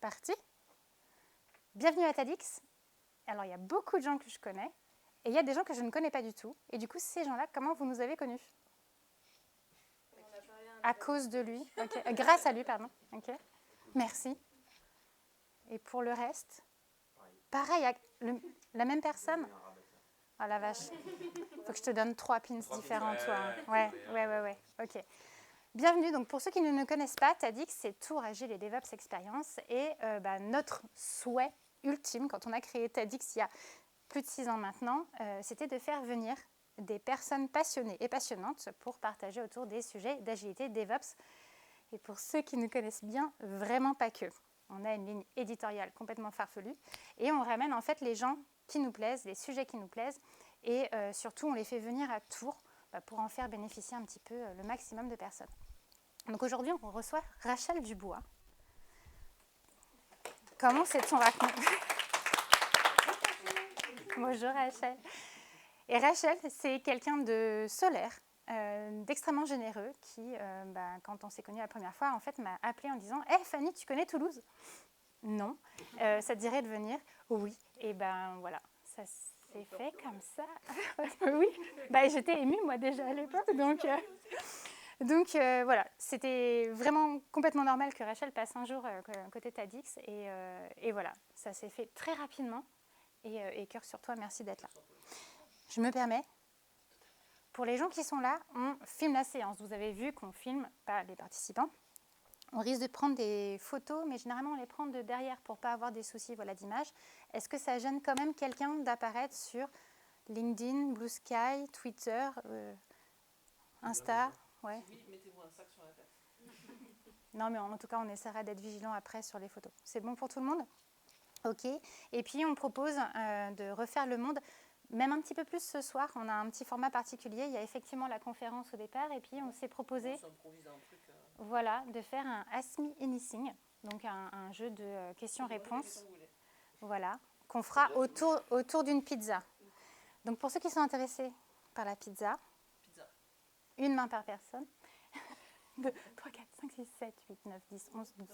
parti. Bienvenue à TEDx. Alors, il y a beaucoup de gens que je connais et il y a des gens que je ne connais pas du tout. Et du coup, ces gens-là, comment vous nous avez connus? À cause de lui. Okay. Grâce à lui, pardon. Okay. Merci. Et pour le reste? Pareil, la même personne? Oh la vache. Faut que je te donne 3 pins différents, toi. Ouais. Ok. Bienvenue. Donc, pour ceux qui ne nous connaissent pas, TEDx, c'est Tours Agile et DevOps Experience. Et notre souhait ultime, quand on a créé TEDx il y a plus de 6 ans maintenant, c'était de faire venir des personnes passionnées et passionnantes pour partager autour des sujets d'agilité, DevOps. Et pour ceux qui nous connaissent bien, vraiment pas que. On a une ligne éditoriale complètement farfelue et on ramène en fait les gens qui nous plaisent, les sujets qui nous plaisent et surtout on les fait venir à Tours pour en faire bénéficier un petit peu le maximum de personnes. Donc aujourd'hui on reçoit Rachel Dubois. Comment c'est de son raconte? Bonjour Rachel. Et Rachel, c'est quelqu'un de solaire, d'extrêmement généreux qui, quand on s'est connus la première fois, en fait, m'a appelé en disant « Hey Fanny, tu connais Toulouse ?» Non. Ça te dirait de venir? Oui. Et voilà, ça s'est fait comme ça. Oui. J'étais émue, moi, déjà à l'époque. Donc voilà, c'était vraiment complètement normal que Rachel passe un jour côté TEDx. Et voilà, ça s'est fait très rapidement. Et cœur sur toi, merci d'être là. Je me permets. Pour les gens qui sont là, on filme la séance. Vous avez vu qu'on filme pas les participants. On risque de prendre des photos, mais généralement, on les prend de derrière pour ne pas avoir des soucis d'image. Est-ce que ça gêne quand même quelqu'un d'apparaître sur LinkedIn, Blue Sky, Twitter, Insta? Ouais. Oui, mettez-vous un sac sur la tête. Non, mais en tout cas, on essaiera d'être vigilant après sur les photos. C'est bon pour tout le monde? Ok. Et puis, on propose de refaire le monde, même un petit peu plus ce soir. On a un petit format particulier. Il y a effectivement la conférence au départ, et puis on s'est proposé de faire un Ask Me Anything, donc un jeu de questions-réponses. Voilà, qu'on fera autour d'une pizza. Donc, pour ceux qui sont intéressés par la pizza, une main par personne. 2, 3, 4, 5, 6, 7, 8, 9, 10, 11, 12,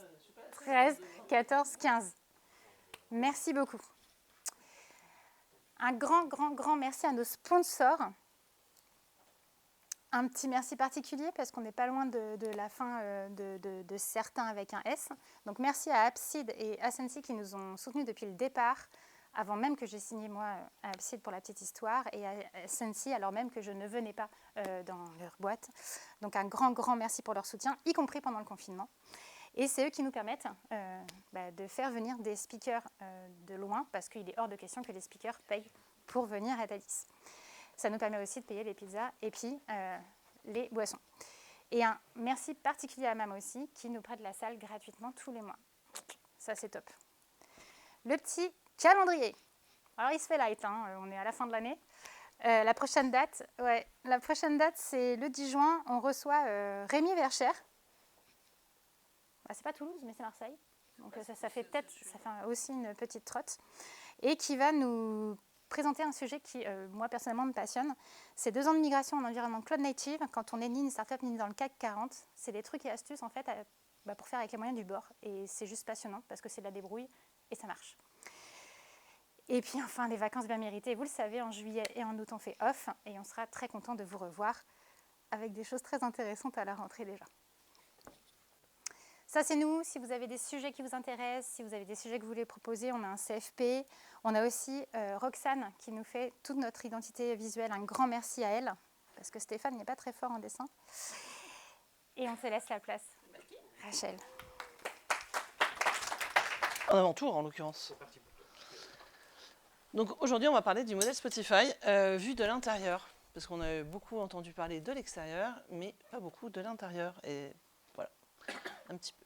13, 14, 15. Merci beaucoup. Un grand merci à nos sponsors. Un petit merci particulier parce qu'on n'est pas loin de la fin de certains avec un S. Donc merci à Appseed et Ascensi qui nous ont soutenus depuis le départ, avant même que j'ai signé moi à Appseed pour la petite histoire, et à Ascensi alors même que je ne venais pas dans leur boîte. Donc un grand merci pour leur soutien, y compris pendant le confinement. Et c'est eux qui nous permettent de faire venir des speakers de loin, parce qu'il est hors de question que les speakers payent pour venir à TEDx. Ça nous permet aussi de payer les pizzas et puis les boissons. Et un merci particulier à Mama aussi, qui nous prête la salle gratuitement tous les mois. Ça, c'est top. Le petit calendrier. Alors, il se fait light, on est à la fin de l'année. La prochaine date, c'est le 10 juin. On reçoit Rémi Vercher. C'est pas Toulouse, mais c'est Marseille. Donc ça fait aussi une petite trotte. Et qui va nous présenter un sujet qui, moi, personnellement, me passionne. C'est 2 ans de migration en environnement Cloud Native. Quand on est ni une startup ni dans le CAC 40, c'est des trucs et astuces, en fait, pour faire avec les moyens du bord. Et c'est juste passionnant parce que c'est de la débrouille et ça marche. Et puis, enfin, les vacances bien méritées. Vous le savez, en juillet et en août, on fait off. Et on sera très content de vous revoir avec des choses très intéressantes à la rentrée déjà. Ça, c'est nous. Si vous avez des sujets qui vous intéressent, si vous avez des sujets que vous voulez proposer, on a un CFP. On a aussi Roxane qui nous fait toute notre identité visuelle. Un grand merci à elle, parce que Stéphane n'est pas très fort en dessin. Et on te laisse la place. Rachel. En avant-tour, en l'occurrence. Donc aujourd'hui, on va parler du modèle Spotify vu de l'intérieur. Parce qu'on a beaucoup entendu parler de l'extérieur, mais pas beaucoup de l'intérieur. Et voilà, un petit peu.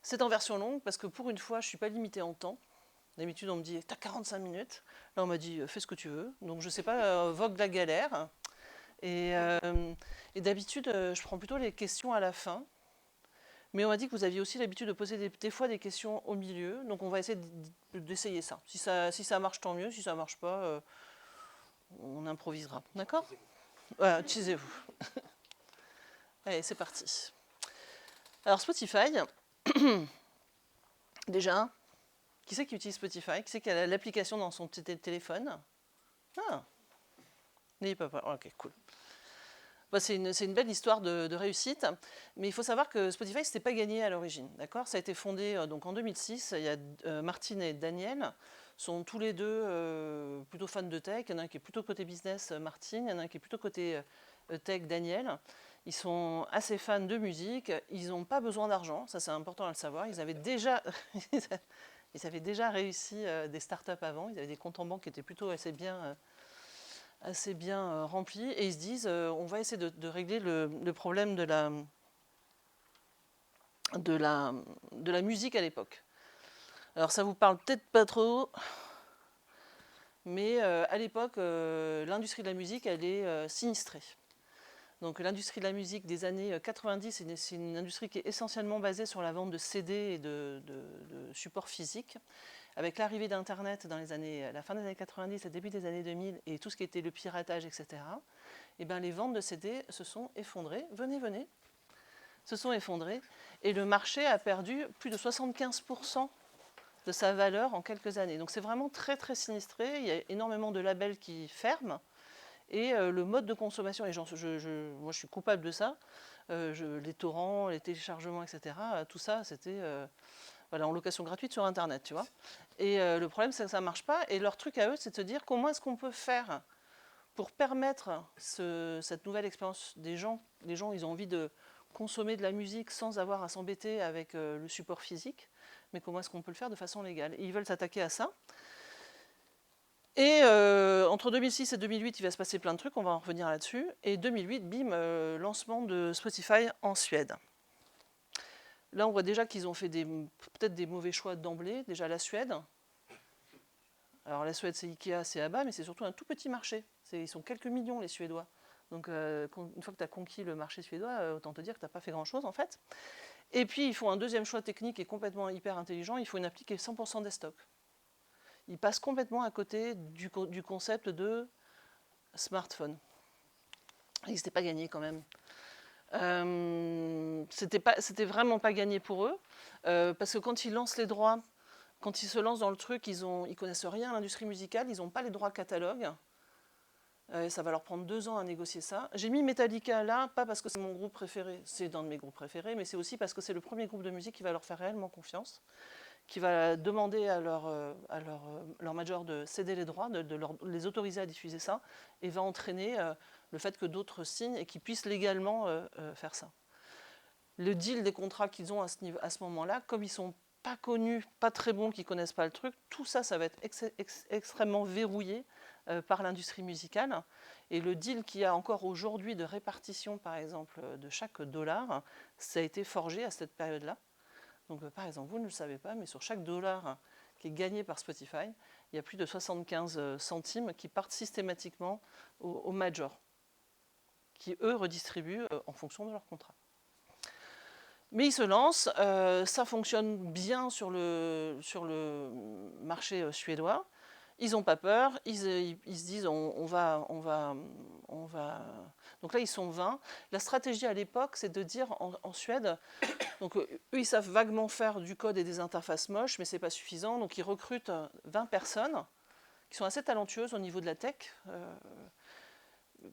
C'est en version longue parce que pour une fois, je ne suis pas limitée en temps. D'habitude, on me dit « t'as 45 minutes ». Là, on m'a dit « fais ce que tu veux ». Donc, je ne sais pas, vogue la galère. Et d'habitude, je prends plutôt les questions à la fin. Mais on m'a dit que vous aviez aussi l'habitude de poser des fois des questions au milieu. Donc, on va essayer d'essayer ça. Si ça marche, tant mieux. Si ça ne marche pas, on improvisera. D'accord ? Voilà, utilisez-vous. Allez, c'est parti. Alors, Spotify... Déjà, qui c'est qui utilise Spotify? Qui c'est qui a l'application dans son téléphone? Ah, n'ayez pas peur. Ok, cool. Bah, c'est une belle histoire de réussite, mais il faut savoir que Spotify, c'était pas gagné à l'origine, d'accord? Ça a été fondé donc en 2006. Il y a Martin et Daniel sont tous les deux plutôt fans de tech. Il y en a un qui est plutôt côté business, Martin. Il y en a un qui est plutôt côté tech, Daniel. Ils sont assez fans de musique. Ils n'ont pas besoin d'argent, ça c'est important à le savoir. Ils avaient déjà, ils avaient déjà réussi des startups avant. Ils avaient des comptes en banque qui étaient plutôt assez bien remplis, et ils se disent on va essayer de régler le problème de la musique à l'époque. Alors ça vous parle peut-être pas trop, mais à l'époque, l'industrie de la musique, elle est sinistrée. Donc l'industrie de la musique des années 90, c'est une industrie qui est essentiellement basée sur la vente de CD et de supports physiques. Avec l'arrivée d'Internet dans la fin des années 90, le début des années 2000, et tout ce qui était le piratage, etc., et ben les ventes de CD se sont effondrées. Venez, se sont effondrées. Et le marché a perdu plus de 75% de sa valeur en quelques années. Donc c'est vraiment très très sinistré. Il y a énormément de labels qui ferment. Et le mode de consommation, et moi je suis coupable de ça, les torrents, les téléchargements, etc., tout ça, c'était en location gratuite sur Internet, tu vois. Et le problème, c'est que ça ne marche pas. Et leur truc à eux, c'est de se dire comment est-ce qu'on peut faire pour permettre cette nouvelle expérience des gens. Les gens, ils ont envie de consommer de la musique sans avoir à s'embêter avec le support physique. Mais comment est-ce qu'on peut le faire de façon légale? Et ils veulent s'attaquer à ça. Et entre 2006 et 2008, il va se passer plein de trucs, on va en revenir là-dessus. Et 2008, bim, lancement de Spotify en Suède. Là, on voit déjà qu'ils ont fait peut-être des mauvais choix d'emblée. Déjà la Suède. Alors la Suède, c'est Ikea, c'est ABBA, mais c'est surtout un tout petit marché. Ils sont quelques millions, les Suédois. Donc une fois que tu as conquis le marché suédois, autant te dire que tu n'as pas fait grand-chose en fait. Et puis, ils font un deuxième choix technique et complètement hyper intelligent. Il faut une appli qui est 100% desktop. Ils passent complètement à côté du concept de smartphone. Et c'était pas gagné quand même. C'était vraiment pas gagné pour eux, parce que quand ils lancent les droits, quand ils se lancent dans le truc, ils connaissent rien à l'industrie musicale, ils n'ont pas les droits catalogue. Ça va leur prendre 2 ans à négocier ça. J'ai mis Metallica là, pas parce que c'est mon groupe préféré, c'est un de mes groupes préférés, mais c'est aussi parce que c'est le premier groupe de musique qui va leur faire réellement confiance, qui va demander à leur major de céder les droits, de les autoriser à diffuser ça, et va entraîner le fait que d'autres signent et qu'ils puissent légalement faire ça. Le deal des contrats qu'ils ont à ce moment-là, comme ils ne sont pas connus, pas très bons, qui ne connaissent pas le truc, tout ça, ça va être extrêmement verrouillé par l'industrie musicale. Et le deal qu'il y a encore aujourd'hui de répartition, par exemple, de chaque dollar, ça a été forgé à cette période-là. Donc, par exemple, vous ne le savez pas, mais sur chaque dollar qui est gagné par Spotify, il y a plus de 75 centimes qui partent systématiquement aux majors, qui, eux, redistribuent en fonction de leur contrat. Mais ils se lancent, ça fonctionne bien sur le marché suédois. Ils n'ont pas peur, ils se disent on va. Donc là, ils sont 20. La stratégie à l'époque, c'est de dire en Suède, donc eux, ils savent vaguement faire du code et des interfaces moches, mais ce n'est pas suffisant. Donc ils recrutent 20 personnes qui sont assez talentueuses au niveau de la tech,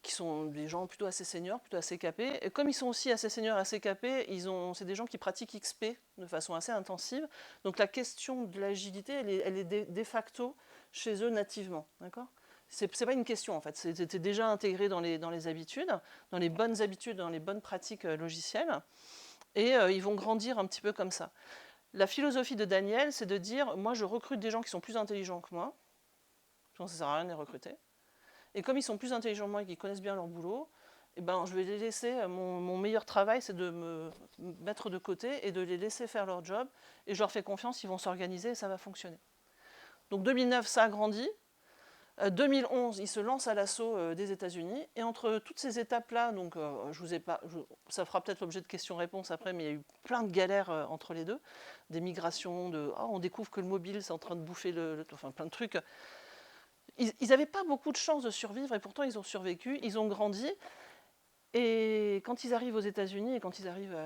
qui sont des gens plutôt assez seniors, plutôt assez capés. Et comme ils sont aussi assez seniors, assez capés, c'est des gens qui pratiquent XP de façon assez intensive. Donc la question de l'agilité, elle est de facto chez eux nativement. D'accord ? C'est pas une question en fait, c'était déjà intégré dans les habitudes, dans les bonnes habitudes, dans les bonnes pratiques logicielles. Et ils vont grandir un petit peu comme ça. La philosophie de Daniel, c'est de dire, moi je recrute des gens qui sont plus intelligents que moi, sinon ça ne sert à rien de les recruter. Et comme ils sont plus intelligents que moi et qu'ils connaissent bien leur boulot, eh ben, je vais les laisser, mon meilleur travail, c'est de me mettre de côté et de les laisser faire leur job. Et je leur fais confiance, ils vont s'organiser et ça va fonctionner. Donc 2009, ça a grandi. 2011, ils se lancent à l'assaut des États-Unis. Et entre toutes ces étapes-là, donc ça fera peut-être l'objet de questions-réponses après, mais il y a eu plein de galères entre les deux. Des migrations, on découvre que le mobile, c'est en train de bouffer enfin plein de trucs. Ils n'avaient pas beaucoup de chances de survivre et pourtant ils ont survécu, ils ont grandi. Et quand ils arrivent aux États-Unis et quand ils arrivent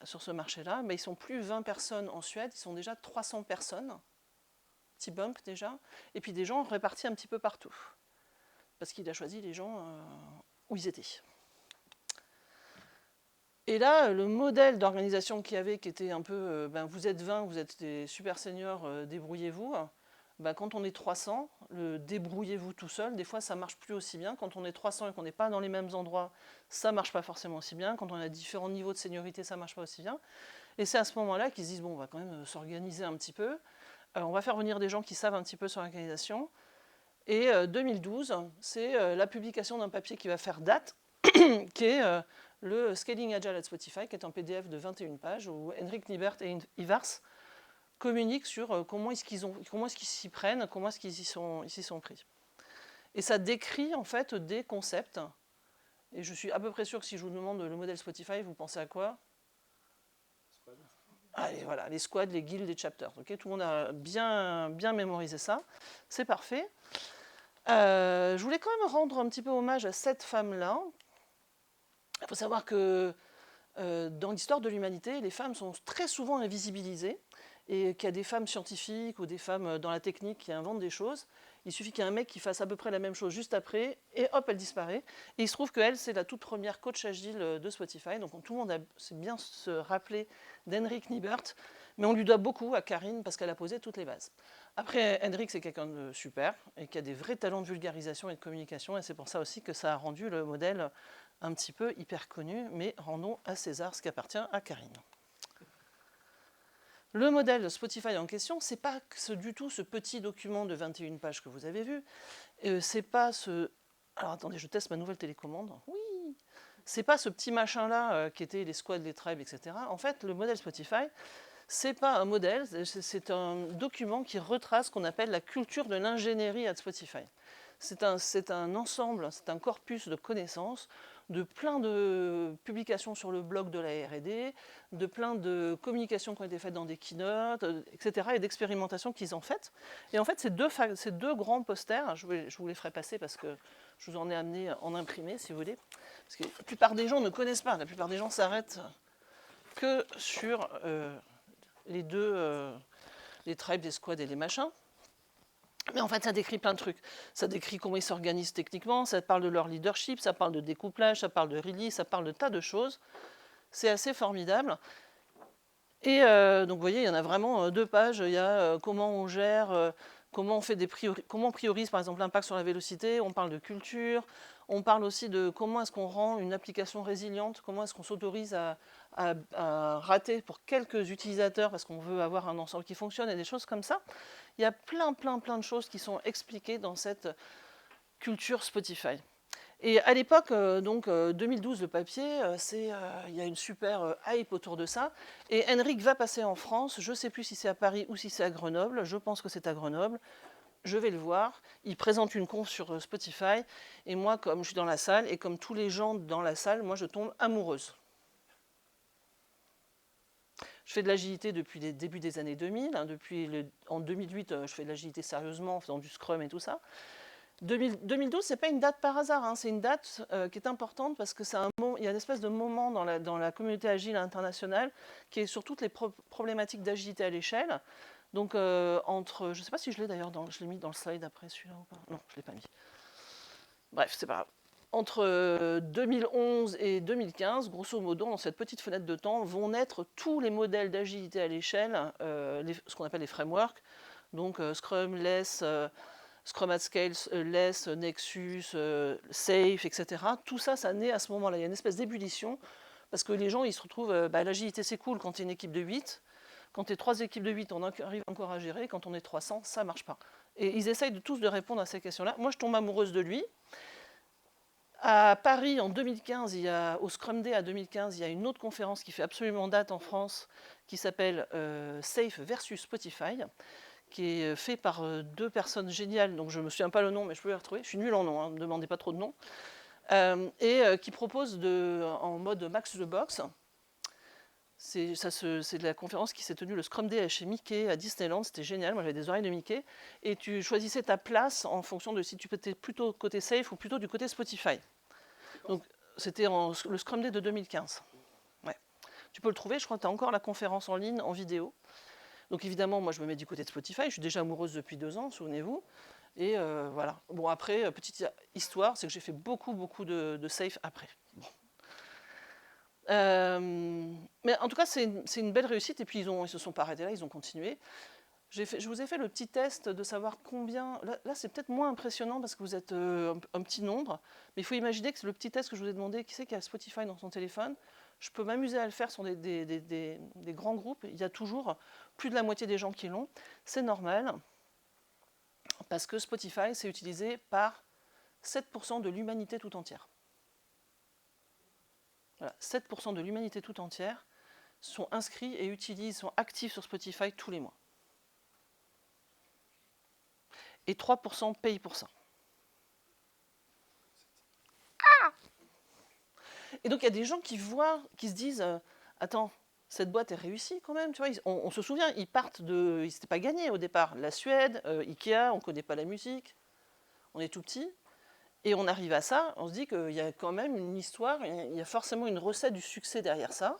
sur ce marché-là, ils ne sont plus 20 personnes en Suède, ils sont déjà 300 personnes. Petit bump déjà. Et puis des gens répartis un petit peu partout. Parce qu'il a choisi les gens où ils étaient. Et là, le modèle d'organisation qu'il y avait, qui était un peu, vous êtes 20, vous êtes des super seniors, débrouillez-vous. Quand on est 300, le débrouillez-vous tout seul, des fois ça ne marche plus aussi bien. Quand on est 300 et qu'on n'est pas dans les mêmes endroits, ça ne marche pas forcément aussi bien. Quand on a différents niveaux de seniorité, ça ne marche pas aussi bien. Et c'est à ce moment-là qu'ils se disent, on va quand même s'organiser un petit peu. On va faire venir des gens qui savent un petit peu sur l'organisation. Et 2012, c'est la publication d'un papier qui va faire date, qui est le Scaling Agile at Spotify, qui est un PDF de 21 pages, où Henrik Nibert et Ivars communiquent sur comment est-ce qu'ils s'y prennent, comment est-ce qu'ils s'y sont pris. Et ça décrit en fait des concepts. Et je suis à peu près sûr que si je vous demande le modèle Spotify, vous pensez à quoi ? Allez, voilà, les squads, les guilds, les chapters. Okay, tout le monde a bien mémorisé ça. C'est parfait. Je voulais quand même rendre un petit peu hommage à cette femme-là. Il faut savoir que dans l'histoire de l'humanité, les femmes sont très souvent invisibilisées et qu'il y a des femmes scientifiques ou des femmes dans la technique qui inventent des choses. Il suffit qu'il y ait un mec qui fasse à peu près la même chose juste après et hop, elle disparaît. Et il se trouve qu'elle, c'est la toute première coach agile de Spotify. Donc tout le monde sait bien se rappeler d'Henrik Nibert, mais on lui doit beaucoup à Karine parce qu'elle a posé toutes les bases. Après, Henrik, c'est quelqu'un de super et qui a des vrais talents de vulgarisation et de communication, et c'est pour ça aussi que ça a rendu le modèle un petit peu hyper connu, mais rendons à César ce qui appartient à Karine. Le modèle Spotify en question, ce n'est pas du tout ce petit document de 21 pages que vous avez vu. C'est pas ce... Alors attendez, je teste ma nouvelle télécommande. Oui. C'est pas ce petit machin-là qui était les squads, les tribes, etc. En fait, le modèle Spotify, c'est pas un modèle, c'est un document qui retrace ce qu'on appelle la culture de l'ingénierie à Spotify. C'est un ensemble, c'est un corpus de connaissances, de plein de publications sur le blog de la R&D, de plein de communications qui ont été faites dans des keynotes, etc., et d'expérimentations qu'ils ont faites. Et en fait, ces deux grands posters, je vous les ferai passer parce que je vous en ai amené en imprimé, si vous voulez, parce que la plupart des gens ne connaissent pas, la plupart des gens s'arrêtent que sur les deux, les tribes, les squads et les machins. Mais en fait, ça décrit plein de trucs. Ça décrit comment ils s'organisent techniquement, ça parle de leur leadership, ça parle de découplage, ça parle de release, ça parle de tas de choses. C'est assez formidable. Et donc, vous voyez, il y en a vraiment 2 pages. Il y a comment on gère, comment on priorise, par exemple, l'impact sur la vélocité. On parle de culture. On parle aussi de comment est-ce qu'on rend une application résiliente, comment est-ce qu'on s'autorise à rater pour quelques utilisateurs parce qu'on veut avoir un ensemble qui fonctionne et des choses comme ça. Il y a plein de choses qui sont expliquées dans cette culture Spotify. Et à l'époque, 2012, le papier, il y a une super hype autour de ça. Et Henrik va passer en France. Je ne sais plus si c'est à Paris ou si c'est à Grenoble. Je pense que c'est à Grenoble. Je vais le voir. Il présente une conf sur Spotify. Et moi, comme je suis dans la salle, et comme tous les gens dans la salle, moi, je tombe amoureuse. Je fais de l'agilité depuis les débuts des années 2000. En 2008, je fais de l'agilité sérieusement, en faisant du Scrum et tout ça. 2012, ce n'est pas une date par hasard, c'est une date qui est importante parce qu'il y a une espèce de moment dans la communauté agile internationale qui est sur toutes les problématiques d'agilité à l'échelle. Donc, je ne sais pas si je l'ai d'ailleurs, je l'ai mis dans le slide après celui-là ou pas. Non, je ne l'ai pas mis. Bref, c'est pas grave. Entre 2011 et 2015, grosso modo, dans cette petite fenêtre de temps, vont naître tous les modèles d'agilité à l'échelle, ce qu'on appelle les frameworks, donc Scrum, Less, Scrum at Scale, Less, Nexus, Safe, etc. Tout ça, ça naît à ce moment-là. Il y a une espèce d'ébullition, parce que les gens, ils se retrouvent, l'agilité, c'est cool quand tu es une équipe de 8. Quand tu es 3 équipes de 8, on arrive encore à gérer. Quand on est 300, ça ne marche pas. Et ils essayent tous de répondre à ces questions-là. Moi, je tombe amoureuse de lui. À Paris, en 2015, au Scrum Day à 2015, il y a une autre conférence qui fait absolument date en France, qui s'appelle Safe versus Spotify, qui est fait par 2 personnes géniales, donc je ne me souviens pas le nom, mais je peux les retrouver. Je suis nulle en nom, ne me demandez pas trop de noms. Qui propose en mode Max the Box. C'est de la conférence qui s'est tenue le Scrum Day chez Mickey à Disneyland, c'était génial, moi j'avais des oreilles de Mickey, et tu choisissais ta place en fonction de si tu étais plutôt côté Safe ou plutôt du côté Spotify. Donc C'était le Scrum Day de 2015. Ouais. Tu peux le trouver, je crois que tu as encore la conférence en ligne, en vidéo. Donc évidemment, moi je me mets du côté de Spotify, je suis déjà amoureuse depuis 2 ans, souvenez-vous. Et voilà. Bon, après, petite histoire, c'est que j'ai fait beaucoup de safe après. Bon. Mais en tout cas, c'est une belle réussite. Et puis ils ne se sont pas arrêtés là, ils ont continué. Je vous ai fait le petit test de savoir combien. Là c'est peut-être moins impressionnant parce que vous êtes un petit nombre. Mais il faut imaginer que c'est le petit test que je vous ai demandé, qui c'est qui a Spotify dans son téléphone. Je peux m'amuser à le faire sur des grands groupes. Il y a toujours plus de la moitié des gens qui l'ont. C'est normal. Parce que Spotify, c'est utilisé par 7% de l'humanité tout entière. Voilà, 7% de l'humanité tout entière sont inscrits et sont actifs sur Spotify tous les mois. Et 3% payent pour ça. Ah! Et donc il y a des gens qui voient, qui se disent attends, cette boîte est réussie quand même, tu vois, on se souvient, ils partent de. Ils n'étaient pas gagnés au départ. La Suède, Ikea, on ne connaît pas la musique, on est tout petit. Et on arrive à ça, on se dit qu'il y a quand même une histoire, il y a forcément une recette du succès derrière ça.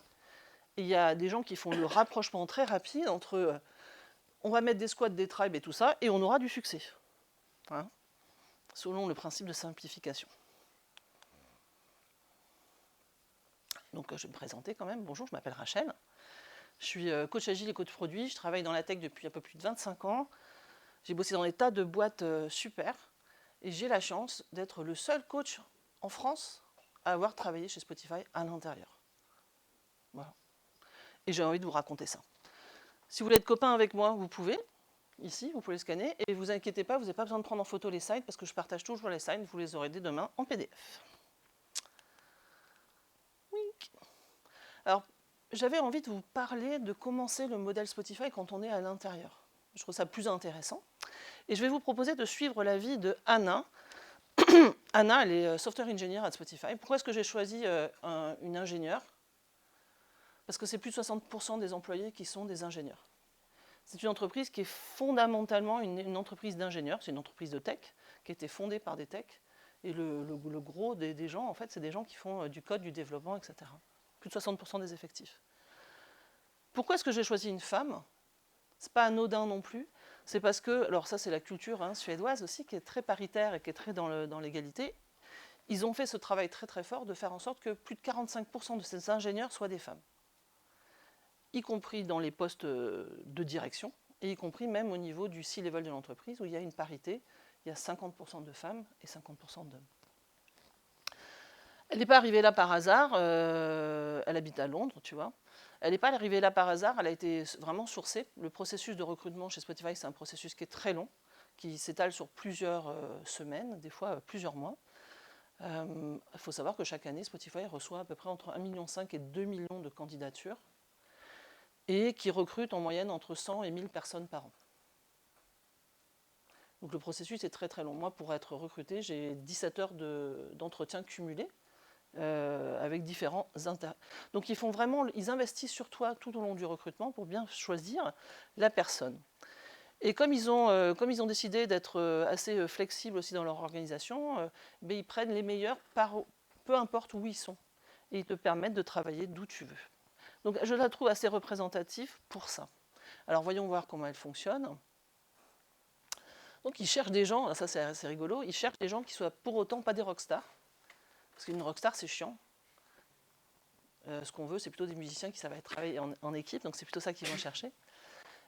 Et il y a des gens qui font le rapprochement très rapide entre on va mettre des squats, des tribes et tout ça, et on aura du succès. Hein, selon le principe de simplification. Donc je vais me présenter quand même. Bonjour, je m'appelle Rachel. Je suis coach agile et coach produit. Je travaille dans la tech depuis un peu plus de 25 ans. J'ai bossé dans des tas de boîtes super. Et j'ai la chance d'être le seul coach en France à avoir travaillé chez Spotify à l'intérieur. Voilà. Et j'ai envie de vous raconter ça. Si vous voulez être copain avec moi, vous pouvez. Ici, vous pouvez le scanner. Et ne vous inquiétez pas, vous n'avez pas besoin de prendre en photo les slides parce que je partage toujours les slides. Vous les aurez dès demain en PDF. Oui. Alors, j'avais envie de vous parler de comment c'est le modèle Spotify quand on est à l'intérieur. Je trouve ça plus intéressant. Et je vais vous proposer de suivre la vie de Anna. Anna, elle est software engineer à Spotify. Pourquoi est-ce que j'ai choisi une ingénieure? Parce que c'est plus de 60% des employés qui sont des ingénieurs. C'est une entreprise qui est fondamentalement une entreprise d'ingénieurs. C'est une entreprise de tech qui a été fondée par des techs. Et le gros des gens, en fait, c'est des gens qui font du code, du développement, etc. Plus de 60% des effectifs. Pourquoi est-ce que j'ai choisi une femme? C'est pas anodin non plus. C'est parce que, alors ça c'est la culture suédoise aussi, qui est très paritaire et qui est très dans l'égalité. Ils ont fait ce travail très très fort de faire en sorte que plus de 45% de ces ingénieurs soient des femmes. Y compris dans les postes de direction, et y compris même au niveau du C-level de l'entreprise, où il y a une parité, il y a 50% de femmes et 50% d'hommes. Elle n'est pas arrivée là par hasard, elle habite à Londres, tu vois. Elle n'est pas arrivée là par hasard, elle a été vraiment sourcée. Le processus de recrutement chez Spotify, c'est un processus qui est très long, qui s'étale sur plusieurs semaines, des fois plusieurs mois. Il faut savoir que chaque année, Spotify reçoit à peu près entre 1,5 million et 2 millions de candidatures et qui recrute en moyenne entre 100 et 1000 personnes par an. Donc le processus est très très long. Moi, pour être recruté, j'ai 17 heures d'entretien cumulés. Avec différents intérêts. Donc ils investissent sur toi tout au long du recrutement pour bien choisir la personne. Et comme ils ont décidé d'être assez flexibles aussi dans leur organisation, ils prennent les meilleurs peu importe où ils sont. Et ils te permettent de travailler d'où tu veux. Donc je la trouve assez représentative pour ça. Alors voyons voir comment elle fonctionne. Donc ils cherchent des gens, ça c'est assez rigolo, ils cherchent des gens qui soient pour autant pas des rockstars. Parce qu'une rockstar, c'est chiant. Ce qu'on veut, c'est plutôt des musiciens qui savent travailler en équipe, donc c'est plutôt ça qu'ils vont chercher.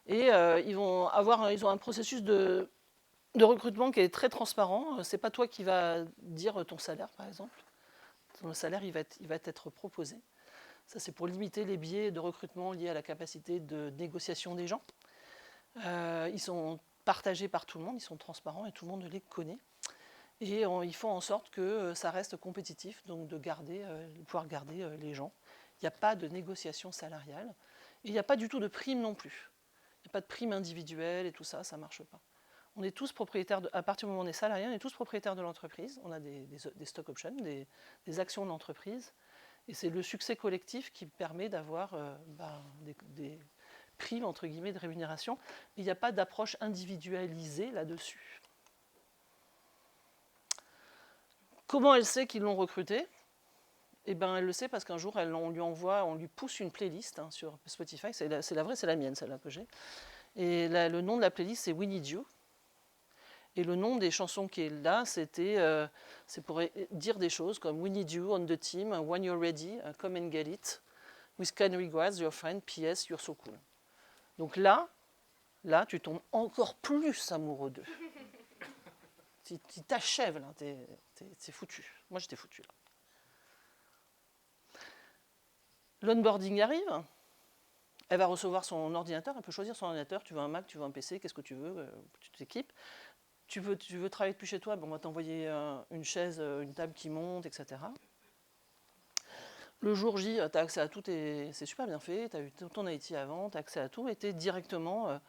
Et ils ont un processus de recrutement qui est très transparent. C'est pas toi qui vas dire ton salaire, par exemple. Ton salaire, il va être proposé. Ça, c'est pour limiter les biais de recrutement liés à la capacité de négociation des gens. Ils sont partagés par tout le monde, ils sont transparents et tout le monde les connaît. Et ils font en sorte que ça reste compétitif, donc de pouvoir garder les gens. Il n'y a pas de négociation salariale. Et il n'y a pas du tout de prime non plus. Il n'y a pas de prime individuelle et tout ça, ça ne marche pas. On est tous propriétaires, à partir du moment où on est salarié, on est tous propriétaires de l'entreprise. On a des stock options, des actions de l'entreprise. Et c'est le succès collectif qui permet d'avoir des primes, entre guillemets, de rémunération. Mais il n'y a pas d'approche individualisée là-dessus. Comment elle sait qu'ils l'ont recruté? Eh ben, elle le sait parce qu'un jour, on lui pousse une playlist sur Spotify. C'est la vraie, c'est la mienne, celle-là que j'ai. Et le nom de la playlist, c'est We Need You. Et le nom des chansons qui est là, c'est pour dire des choses comme We Need You on the team, When You're Ready, Come and Get It, With Kind Regards, Your Friend, P.S. You're So Cool. Donc là, tu tombes encore plus amoureux d'eux. Tu t'achèves, là, t'es foutu. Moi, j'étais foutu, là. L'onboarding arrive, elle va recevoir son ordinateur, elle peut choisir son ordinateur, tu veux un Mac, tu veux un PC, qu'est-ce que tu veux, tu t'équipes. Tu veux travailler depuis chez toi, bon, on va t'envoyer une chaise, une table qui monte, etc. Le jour J, tu as accès à tout, c'est super bien fait, tu as eu ton IT avant, tu as accès à tout, et tu es directement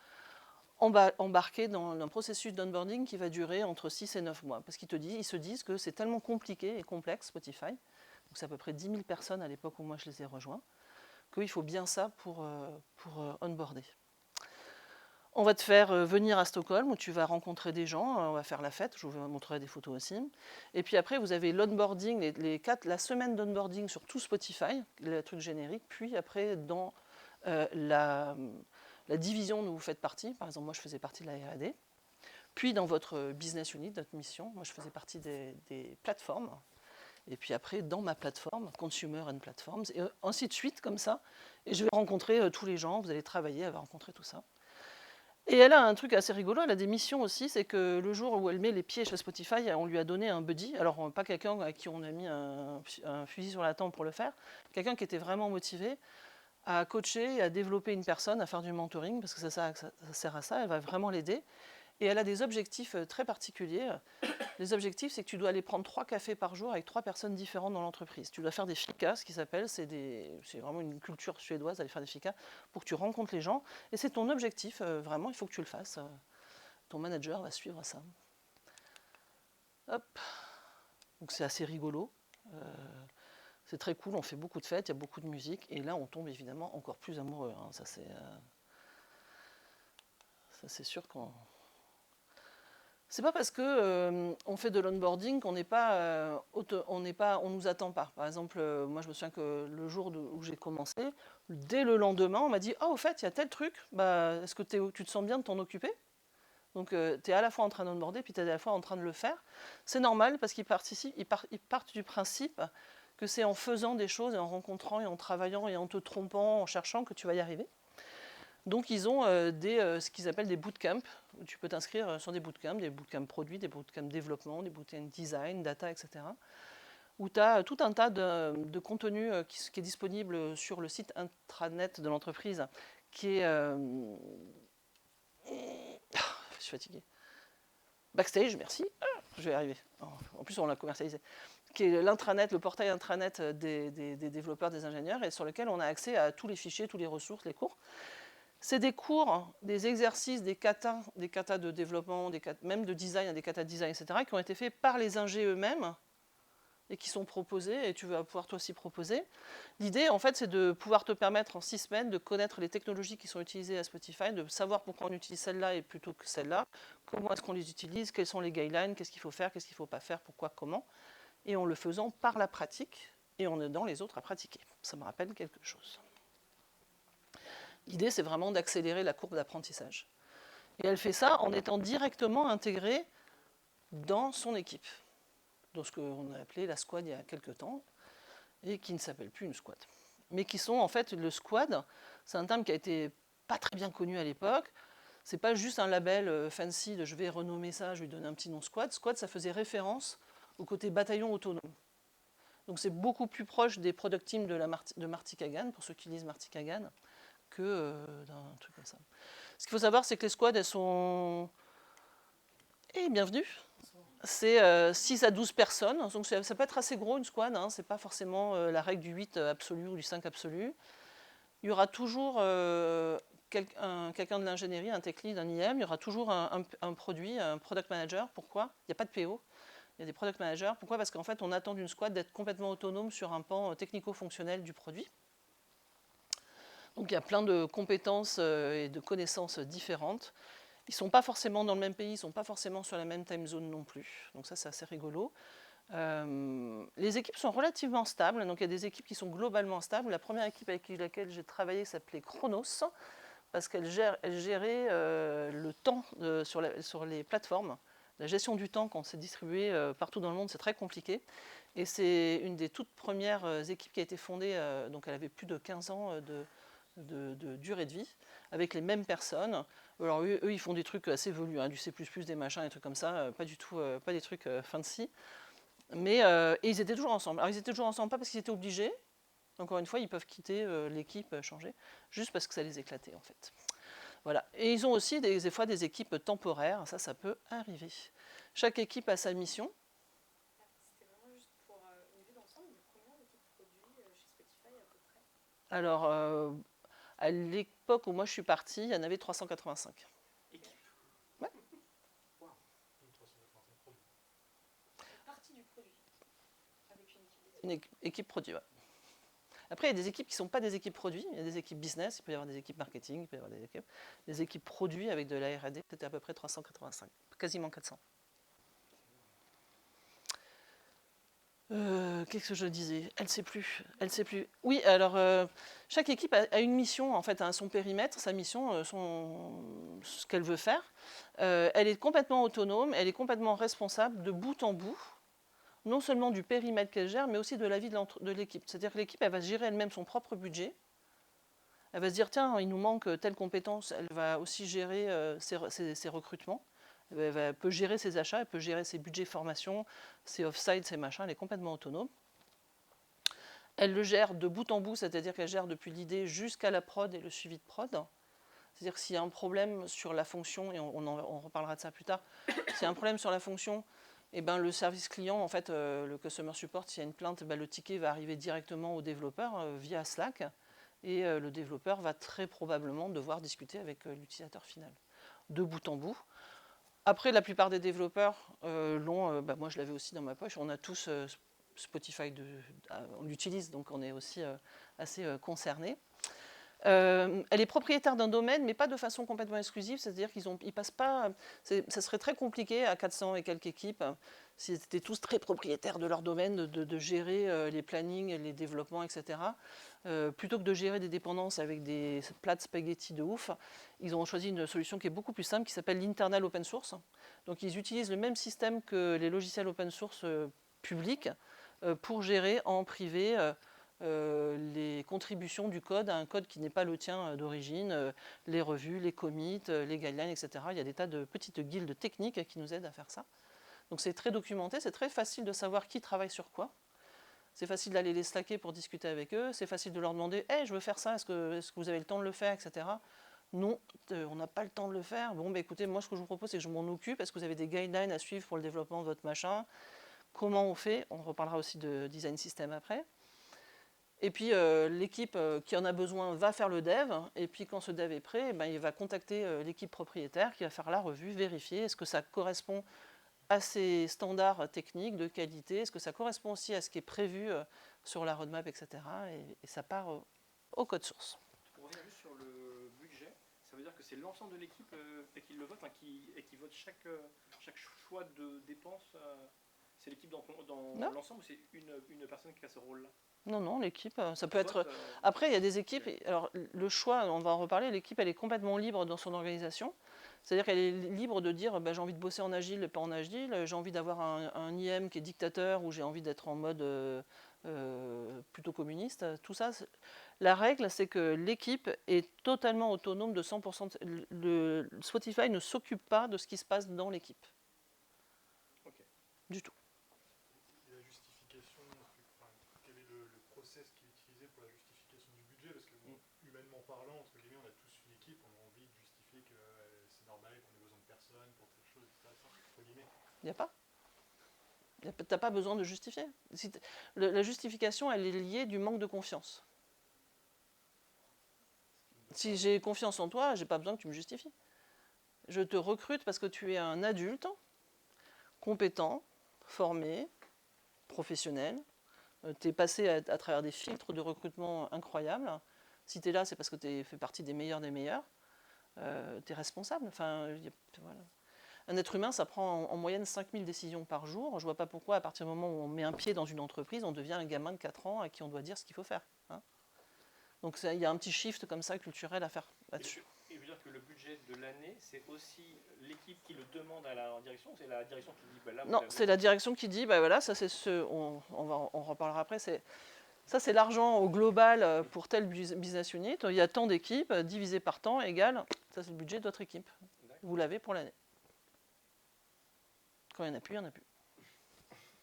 embarqué dans un processus d'onboarding qui va durer entre 6 et 9 mois. Parce qu'ils se disent que c'est tellement compliqué et complexe, Spotify, donc c'est à peu près 10 000 personnes à l'époque où moi je les ai rejoints, qu'il faut bien ça pour onboarder. On va te faire venir à Stockholm où tu vas rencontrer des gens, on va faire la fête, je vous montrerai des photos aussi. Et puis après, vous avez l'onboarding, la semaine d'onboarding sur tout Spotify, le truc générique. Puis après, dans la division dont vous faites partie, par exemple, moi je faisais partie de la R&D. Puis dans votre business unit, notre mission, moi je faisais partie des plateformes. Et puis après, dans ma plateforme, Consumer and Platforms, et ainsi de suite, comme ça. Et je vais rencontrer tous les gens, vous allez travailler, elle va rencontrer tout ça. Et elle a un truc assez rigolo, elle a des missions aussi, c'est que le jour où elle met les pieds chez Spotify, on lui a donné un buddy, alors pas quelqu'un à qui on a mis un fusil sur la tempe pour le faire, quelqu'un qui était vraiment motivé à coacher, à développer une personne, à faire du mentoring, parce que ça sert à ça, elle va vraiment l'aider. Et elle a des objectifs très particuliers. Les objectifs, c'est que tu dois aller prendre 3 cafés par jour avec 3 personnes différentes dans l'entreprise. Tu dois faire des ficas, ce qui s'appelle, c'est vraiment une culture suédoise d'aller faire des ficas pour que tu rencontres les gens. Et c'est ton objectif, vraiment, il faut que tu le fasses. Ton manager va suivre ça. Hop. Donc c'est assez rigolo. C'est très cool, on fait beaucoup de fêtes, il y a beaucoup de musique. Et là, on tombe évidemment encore plus amoureux. Hein. Ça, c'est sûr qu'on... C'est pas parce que on fait de l'onboarding qu'on n'est pas, on nous attend pas. Par exemple, moi je me souviens que le jour où j'ai commencé, dès le lendemain, on m'a dit au fait, il y a tel truc, est-ce que tu te sens bien de t'en occuper? Donc tu es à la fois en train d'onboarder, puis tu es à la fois en train de le faire. C'est normal parce qu'ils partent du principe que c'est en faisant des choses et en rencontrant et en travaillant et en te trompant, en cherchant que tu vas y arriver. Donc ils ont ce qu'ils appellent des bootcamps, où tu peux t'inscrire sur des bootcamps produits, des bootcamps développement, des bootcamps design, data, etc. Où tu as tout un tas de contenu qui est disponible sur le site intranet de l'entreprise, qui est... je suis fatiguée. Backstage, merci. Je vais y arriver. En plus, on l'a commercialisé. Qui est l'intranet, le portail intranet des développeurs, des ingénieurs, et sur lequel on a accès à tous les fichiers, toutes les ressources, les cours. C'est des cours, des exercices, des katas de développement, même de design, des katas de design, etc., qui ont été faits par les ingés eux-mêmes et qui sont proposés, et tu vas pouvoir toi aussi proposer. L'idée, en fait, c'est de pouvoir te permettre en 6 semaines de connaître les technologies qui sont utilisées à Spotify, de savoir pourquoi on utilise celle-là et plutôt que celle-là, comment est-ce qu'on les utilise, quels sont les guidelines, qu'est-ce qu'il faut faire, qu'est-ce qu'il ne faut pas faire, pourquoi, comment, et en le faisant par la pratique et en aidant les autres à pratiquer. Ça me rappelle quelque chose. L'idée, c'est vraiment d'accélérer la courbe d'apprentissage. Et elle fait ça en étant directement intégrée dans son équipe, dans ce qu'on a appelé la squad il y a quelques temps, et qui ne s'appelle plus une squad. Mais qui sont en fait, le squad, c'est un terme qui a été pas très bien connu à l'époque. C'est pas juste un label fancy de je vais renommer ça, je vais lui donner un petit nom squad. Squad, ça faisait référence au côté bataillon autonome. Donc c'est beaucoup plus proche des product teams de Marty Kagan, pour ceux qui lisent Marty Kagan, que d'un truc comme ça. Ce qu'il faut savoir, c'est que les squads, elles sont... bienvenue. C'est 6 à 12 personnes. Donc ça peut être assez gros, une squad. Hein. Ce n'est pas forcément la règle du 8 absolu ou du 5 absolu. Il y aura toujours quelqu'un de l'ingénierie, un tech lead, un IM. Il y aura toujours un produit, un product manager. Pourquoi? Il n'y a pas de PO. Il y a des product managers. Pourquoi? Parce qu'en fait, on attend d'une squad d'être complètement autonome sur un pan technico-fonctionnel du produit. Donc il y a plein de compétences et de connaissances différentes. Ils ne sont pas forcément dans le même pays, ils ne sont pas forcément sur la même time zone non plus. Donc ça, c'est assez rigolo. Les équipes sont relativement stables, donc il y a des équipes qui sont globalement stables. La première équipe avec laquelle j'ai travaillé s'appelait Chronos, parce qu'elle gérait le temps sur les plateformes. La gestion du temps, quand c'est distribué partout dans le monde, c'est très compliqué. Et c'est une des toutes premières équipes qui a été fondée, donc elle avait plus de 15 ans de durée de vie, avec les mêmes personnes. Alors eux, ils font des trucs assez évolués, hein, du C++, des machins, des trucs comme ça, pas du tout, pas des trucs fancy. Mais et ils étaient toujours ensemble. Alors ils étaient toujours ensemble, pas parce qu'ils étaient obligés. Encore une fois, ils peuvent quitter l'équipe, changer, juste parce que ça les éclatait en fait. Voilà. Et ils ont aussi des fois des équipes temporaires, ça peut arriver. Chaque équipe a sa mission. C'était vraiment juste pour une vue d'ensemble de combien d'équipes produits chez Spotify à peu près. Alors, à l'époque où moi je suis partie, il y en avait 385. Équipe. Ouais. Wow. 385 produits. Une partie du produit avec une équipe. Une équipe produit, ouais. Après, il y a des équipes qui ne sont pas des équipes produits, il y a des équipes business, il peut y avoir des équipes marketing, il peut y avoir des équipes produits avec de la R&D, c'était à peu près 385, quasiment 400. Qu'est-ce que je disais? Elle ne sait plus. Oui, alors chaque équipe a une mission, en fait, a son périmètre, sa mission, ce qu'elle veut faire. Elle est complètement autonome, elle est complètement responsable de bout en bout, non seulement du périmètre qu'elle gère, mais aussi de la vie de l'équipe. C'est-à-dire que l'équipe, elle va gérer elle-même son propre budget. Elle va se dire, tiens, il nous manque telle compétence, elle va aussi gérer ses recrutements. Elle peut gérer ses achats, elle peut gérer ses budgets formation, ses off-site, ses machins, elle est complètement autonome. Elle le gère de bout en bout, c'est-à-dire qu'elle gère depuis l'idée jusqu'à la prod et le suivi de prod. C'est-à-dire que s'il y a un problème sur la fonction, et on reparlera de ça plus tard, s'il y a un problème sur la fonction, eh ben, le service client, en fait, le customer support, s'il y a une plainte, ben, le ticket va arriver directement au développeur via Slack, et le développeur va très probablement devoir discuter avec l'utilisateur final, de bout en bout. Après, la plupart des développeurs l'ont, moi je l'avais aussi dans ma poche, on a tous Spotify, on l'utilise, donc on est aussi assez concernés. Elle est propriétaire d'un domaine, mais pas de façon complètement exclusive, c'est-à-dire qu'ils passent pas. Ça serait très compliqué à 400 et quelques équipes, s'ils étaient tous très propriétaires de leur domaine, de gérer les plannings, les développements, etc. Plutôt que de gérer des dépendances avec des plats de spaghettis de ouf, ils ont choisi une solution qui est beaucoup plus simple, qui s'appelle l'internal open source. Donc ils utilisent le même système que les logiciels open source publics pour gérer en privé les contributions du code à un code qui n'est pas le tien d'origine, les revues, les commits, les guidelines, etc. Il y a des tas de petites guildes techniques qui nous aident à faire ça. Donc c'est très documenté, c'est très facile de savoir qui travaille sur quoi. C'est facile d'aller les slacker pour discuter avec eux, c'est facile de leur demander « Hey, je veux faire ça, est-ce que vous avez le temps de le faire ?» etc. Non, on n'a pas le temps de le faire. Bon, bah, écoutez, moi ce que je vous propose, c'est que je m'en occupe. Est-ce que vous avez des guidelines à suivre pour le développement de votre machin? Comment on fait? On reparlera aussi de design system après. Et puis l'équipe qui en a besoin va faire le dev, et puis quand ce dev est prêt, ben, il va contacter l'équipe propriétaire qui va faire la revue, vérifier est-ce que ça correspond à ses standards techniques de qualité, est-ce que ça correspond aussi à ce qui est prévu sur la roadmap, etc. Et ça part au code source. Pour revenir juste sur le budget, ça veut dire que c'est l'ensemble de l'équipe qui le vote, et qui vote chaque choix de dépenses. C'est l'équipe dans l'ensemble, ou c'est une personne qui a ce rôle-là? Non, l'équipe, ça peut être... Après, il y a des équipes, alors le choix, on va en reparler, l'équipe, elle est complètement libre dans son organisation. C'est-à-dire qu'elle est libre de dire, j'ai envie de bosser en agile, pas en agile, j'ai envie d'avoir un IM qui est dictateur, ou j'ai envie d'être en mode plutôt communiste. Tout ça, la règle, c'est que l'équipe est totalement autonome de 100%. Spotify ne s'occupe pas de ce qui se passe dans l'équipe. Okay. Du tout. La justification, quel est le process qui est utilisé pour la justification du budget? Parce que humainement parlant, entre guillemets, on a tous une équipe, on a envie de justifier que c'est normal qu'on ait besoin de personne pour telle chose, etc. Entre guillemets. Il n'y a pas. Tu n'as pas besoin de justifier. La justification, elle est liée du manque de confiance. Si j'ai confiance en toi, je n'ai pas besoin que tu me justifies. Je te recrute parce que tu es un adulte, compétent, formé, professionnel. Tu es passé à travers des filtres de recrutement incroyables. Si tu es là, c'est parce que tu fais partie des meilleurs des meilleurs. Tu es responsable. Enfin, voilà. Un être humain, ça prend en moyenne 5000 décisions par jour. Je ne vois pas pourquoi, à partir du moment où on met un pied dans une entreprise, on devient un gamin de 4 ans à qui on doit dire ce qu'il faut faire. Hein. Donc il y a un petit shift comme ça culturel à faire là-dessus. Et veut dire que le budget de l'année, c'est aussi l'équipe qui le demande à la direction, c'est la direction qui dit là, non, c'est la direction qui dit voilà, ça c'est on reparlera après, ça c'est l'argent au global pour tel business unit, il y a tant d'équipes, divisé par temps égale, ça c'est le budget de votre équipe. Vous l'avez pour l'année. Quand il n'y en a plus, il n'y en a plus.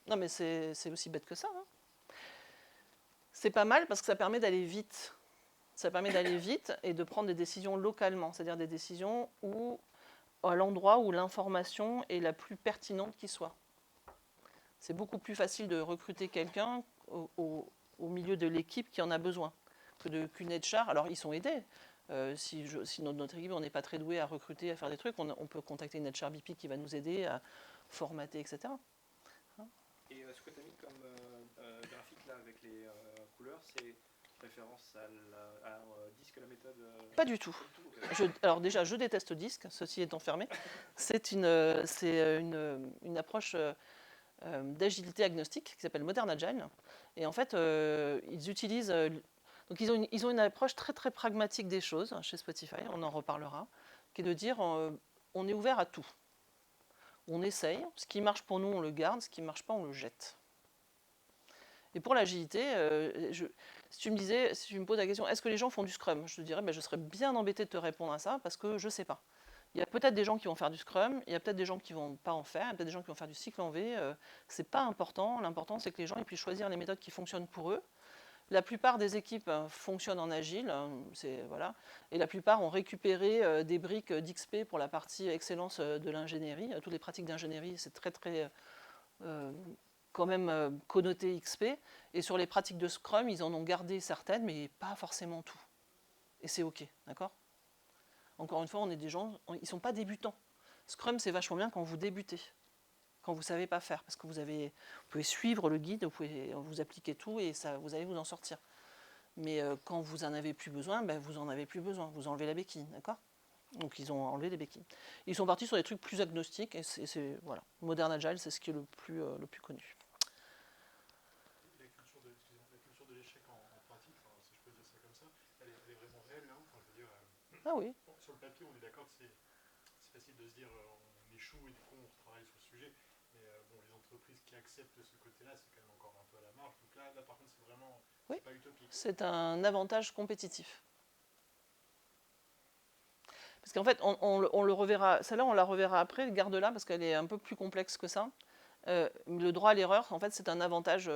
Non mais c'est aussi bête que ça. Hein. C'est pas mal parce que ça permet d'aller vite. Ça permet d'aller vite et de prendre des décisions localement, c'est-à-dire des décisions à l'endroit où l'information est la plus pertinente qui soit. C'est beaucoup plus facile de recruter quelqu'un au milieu de l'équipe qui en a besoin qu'une HR. Alors ils sont aidés. Si notre équipe, on n'est pas très doué à recruter, à faire des trucs, on peut contacter une HR BP qui va nous aider à formater, etc. Et ce que tu as mis comme graphique là avec les couleurs, c'est référence à Disque, la méthode Pas du tout. Alors déjà, je déteste Disque, ceci étant fermé. C'est une approche d'agilité agnostique qui s'appelle Modern Agile. Et en fait, ils utilisent... donc ils ont une approche très très pragmatique des choses chez Spotify, on en reparlera, qui est de dire on est ouvert à tout. On essaye, ce qui marche pour nous on le garde, ce qui ne marche pas on le jette. Et pour l'agilité, si tu me poses la question, est-ce que les gens font du Scrum? Je te dirais, je serais bien embêté de te répondre à ça parce que je ne sais pas. Il y a peut-être des gens qui vont faire du Scrum, il y a peut-être des gens qui ne vont pas en faire, il y a peut-être des gens qui vont faire du cycle en V. Ce n'est pas important. L'important, c'est que les gens puissent choisir les méthodes qui fonctionnent pour eux. La plupart des équipes fonctionnent en agile, voilà, et la plupart ont récupéré des briques d'XP pour la partie excellence de l'ingénierie. Toutes les pratiques d'ingénierie, c'est très très quand même connoté XP. Et sur les pratiques de Scrum, ils en ont gardé certaines, mais pas forcément tout. Et c'est OK, d'accord? Encore une fois, on est des gens, ils ne sont pas débutants. Scrum, c'est vachement bien quand vous débutez, quand vous ne savez pas faire, parce que vous pouvez suivre le guide, vous pouvez vous appliquer tout et ça, vous allez vous en sortir. Mais quand vous n'en avez plus besoin, vous n'en avez plus besoin, vous enlevez la béquille, d'accord? Donc ils ont enlevé les béquilles. Ils sont partis sur des trucs plus agnostiques, et voilà. Modern Agile, c'est ce qui est le plus connu. La culture de l'échec en pratique, si je peux dire ça comme ça, elle est vraiment réelle, hein. Enfin, je veux dire, ah oui. Sur le papier, on est d'accord que c'est facile de se dire on échoue et du coup on travaille sur le sujet. Mais les entreprises qui acceptent ce côté-là, c'est quand même encore un peu à la marge. Donc là par contre, c'est vraiment oui. Pas utopique. C'est un avantage compétitif. Parce qu'en fait, on le reverra, celle-là on la reverra après, garde-la parce qu'elle est un peu plus complexe que ça. Le droit à l'erreur, en fait, c'est un avantage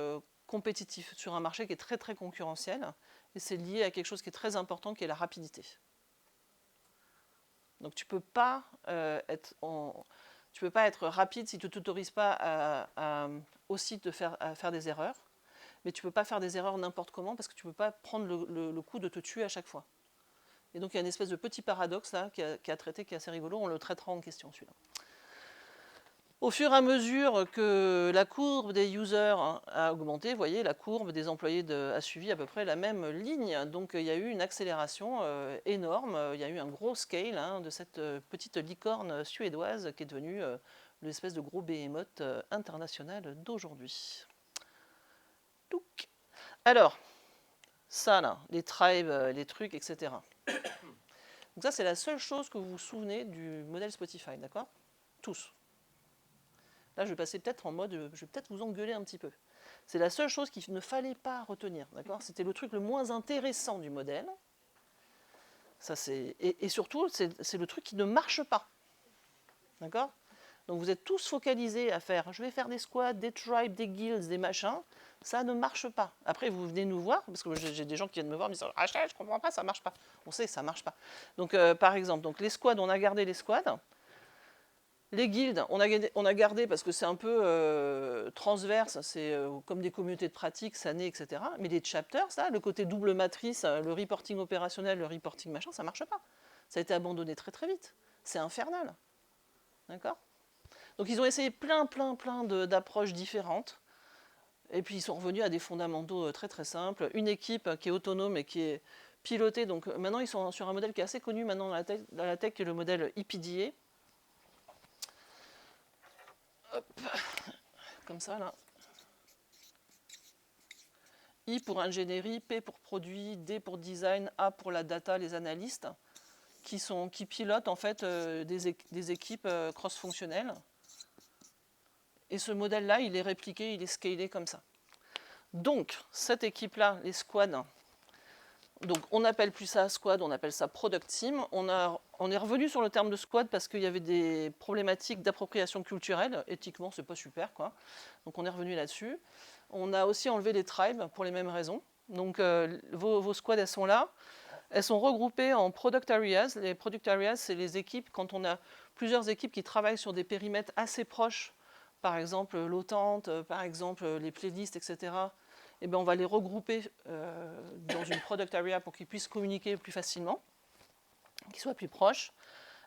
compétitif sur un marché qui est très très concurrentiel et c'est lié à quelque chose qui est très important qui est la rapidité. Donc tu peux pas être rapide si tu ne t'autorises pas à aussi à faire des erreurs, mais tu ne peux pas faire des erreurs n'importe comment parce que tu ne peux pas prendre le coup de te tuer à chaque fois. Et donc il y a une espèce de petit paradoxe là qui a traité, qui est assez rigolo, on le traitera en question celui-là. Au fur et à mesure que la courbe des users a augmenté, vous voyez, la courbe des employés a suivi à peu près la même ligne. Donc il y a eu une accélération énorme, il y a eu un gros scale de cette petite licorne suédoise qui est devenue l'espèce de gros behemoth international d'aujourd'hui. Alors, ça là, les tribes, les trucs, etc. Donc ça, c'est la seule chose que vous vous souvenez du modèle Spotify, d'accord? Tous. Là, je vais passer peut-être en mode, je vais peut-être vous engueuler un petit peu. C'est la seule chose qu'il ne fallait pas retenir, d'accord? C'était le truc le moins intéressant du modèle. Ça, et surtout, c'est le truc qui ne marche pas, d'accord? Donc vous êtes tous focalisés à faire, je vais faire des squads, des tribes, des guilds, des machins. Ça ne marche pas. Après, vous venez nous voir, parce que j'ai des gens qui viennent me voir et me disent « Rachel, je ne comprends pas, ça ne marche pas. » On sait que ça ne marche pas. Donc, par exemple, donc les squads, on a gardé les squads. Les guildes, on a gardé parce que c'est un peu transverse, c'est comme des communautés de pratique, ça naît, etc. Mais les chapters, ça, le côté double matrice, le reporting opérationnel, le reporting machin, ça ne marche pas. Ça a été abandonné très très vite. C'est infernal. D'accord ? Donc ils ont essayé plein d'approches différentes. Et puis ils sont revenus à des fondamentaux très très simples. Une équipe qui est autonome et qui est pilotée. Donc maintenant ils sont sur un modèle qui est assez connu maintenant dans la tech qui est le modèle EPDA. Comme ça, là. I pour ingénierie, P pour produit, D pour design, A pour la data, les analystes, qui pilotent en fait des équipes cross-fonctionnelles. Et ce modèle-là, il est répliqué, il est scalé comme ça. Donc, cette équipe-là, les squads, donc on n'appelle plus ça squad, on appelle ça product team. On est revenu sur le terme de squad parce qu'il y avait des problématiques d'appropriation culturelle. Éthiquement, c'est pas super, quoi. Donc on est revenu là-dessus. On a aussi enlevé les tribes pour les mêmes raisons. Donc vos squads, elles sont là. Elles sont regroupées en product areas. Les product areas, c'est les équipes, quand on a plusieurs équipes qui travaillent sur des périmètres assez proches, par exemple l'OTANT, par exemple les playlists, etc., eh bien, on va les regrouper dans une product area pour qu'ils puissent communiquer plus facilement, qu'ils soient plus proches.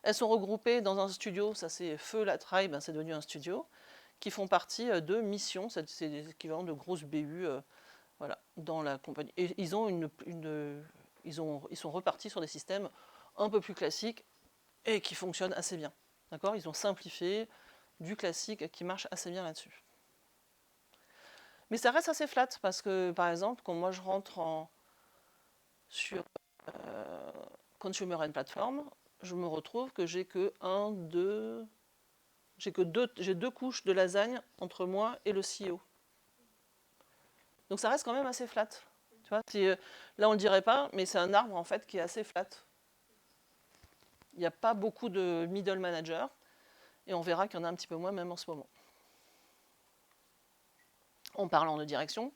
Elles sont regroupées dans un studio, ça c'est Feu, la tribe, c'est devenu un studio, qui font partie de missions, c'est l'équivalent de grosses BU voilà, dans la compagnie. Et ils sont repartis sur des systèmes un peu plus classiques et qui fonctionnent assez bien. D'accord ? Ils ont simplifié du classique qui marche assez bien là-dessus. Mais ça reste assez flat parce que, par exemple, quand moi je rentre sur Consumer and Platform, je me retrouve que j'ai que j'ai deux couches de lasagne entre moi et le CEO. Donc ça reste quand même assez flat. Tu vois, là on ne le dirait pas, mais c'est un arbre en fait qui est assez flat. Il n'y a pas beaucoup de middle managers et on verra qu'il y en a un petit peu moins même en ce moment. En parlant de direction,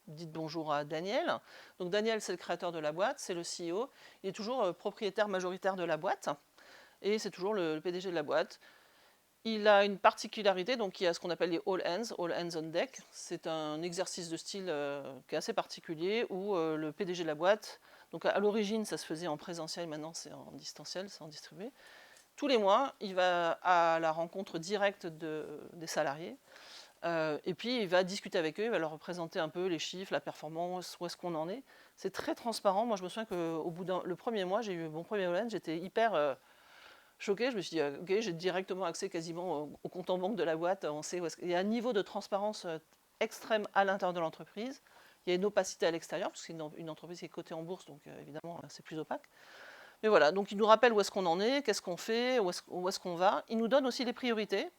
dites bonjour à Daniel. Donc Daniel, c'est le créateur de la boîte, c'est le CEO. Il est toujours propriétaire majoritaire de la boîte et c'est toujours le PDG de la boîte. Il a une particularité, donc il y a ce qu'on appelle les all hands on deck. C'est un exercice de style qui est assez particulier où le PDG de la boîte, donc à l'origine ça se faisait en présentiel, maintenant c'est en distanciel, c'est en distribué. Tous les mois, il va à la rencontre directe des salariés. Et puis il va discuter avec eux, il va leur présenter un peu les chiffres, la performance, où est-ce qu'on en est. C'est très transparent. Moi je me souviens qu'au bout le premier mois, j'ai eu mon premier all-in, j'étais hyper choquée. Je me suis dit, ok, j'ai directement accès quasiment au compte en banque de la boîte. On sait où est-ce... Il y a un niveau de transparence extrême à l'intérieur de l'entreprise. Il y a une opacité à l'extérieur, parce que c'est une entreprise qui est cotée en bourse, donc évidemment c'est plus opaque. Mais voilà, donc il nous rappelle où est-ce qu'on en est, qu'est-ce qu'on fait, où est-ce qu'on va. Il nous donne aussi les priorités.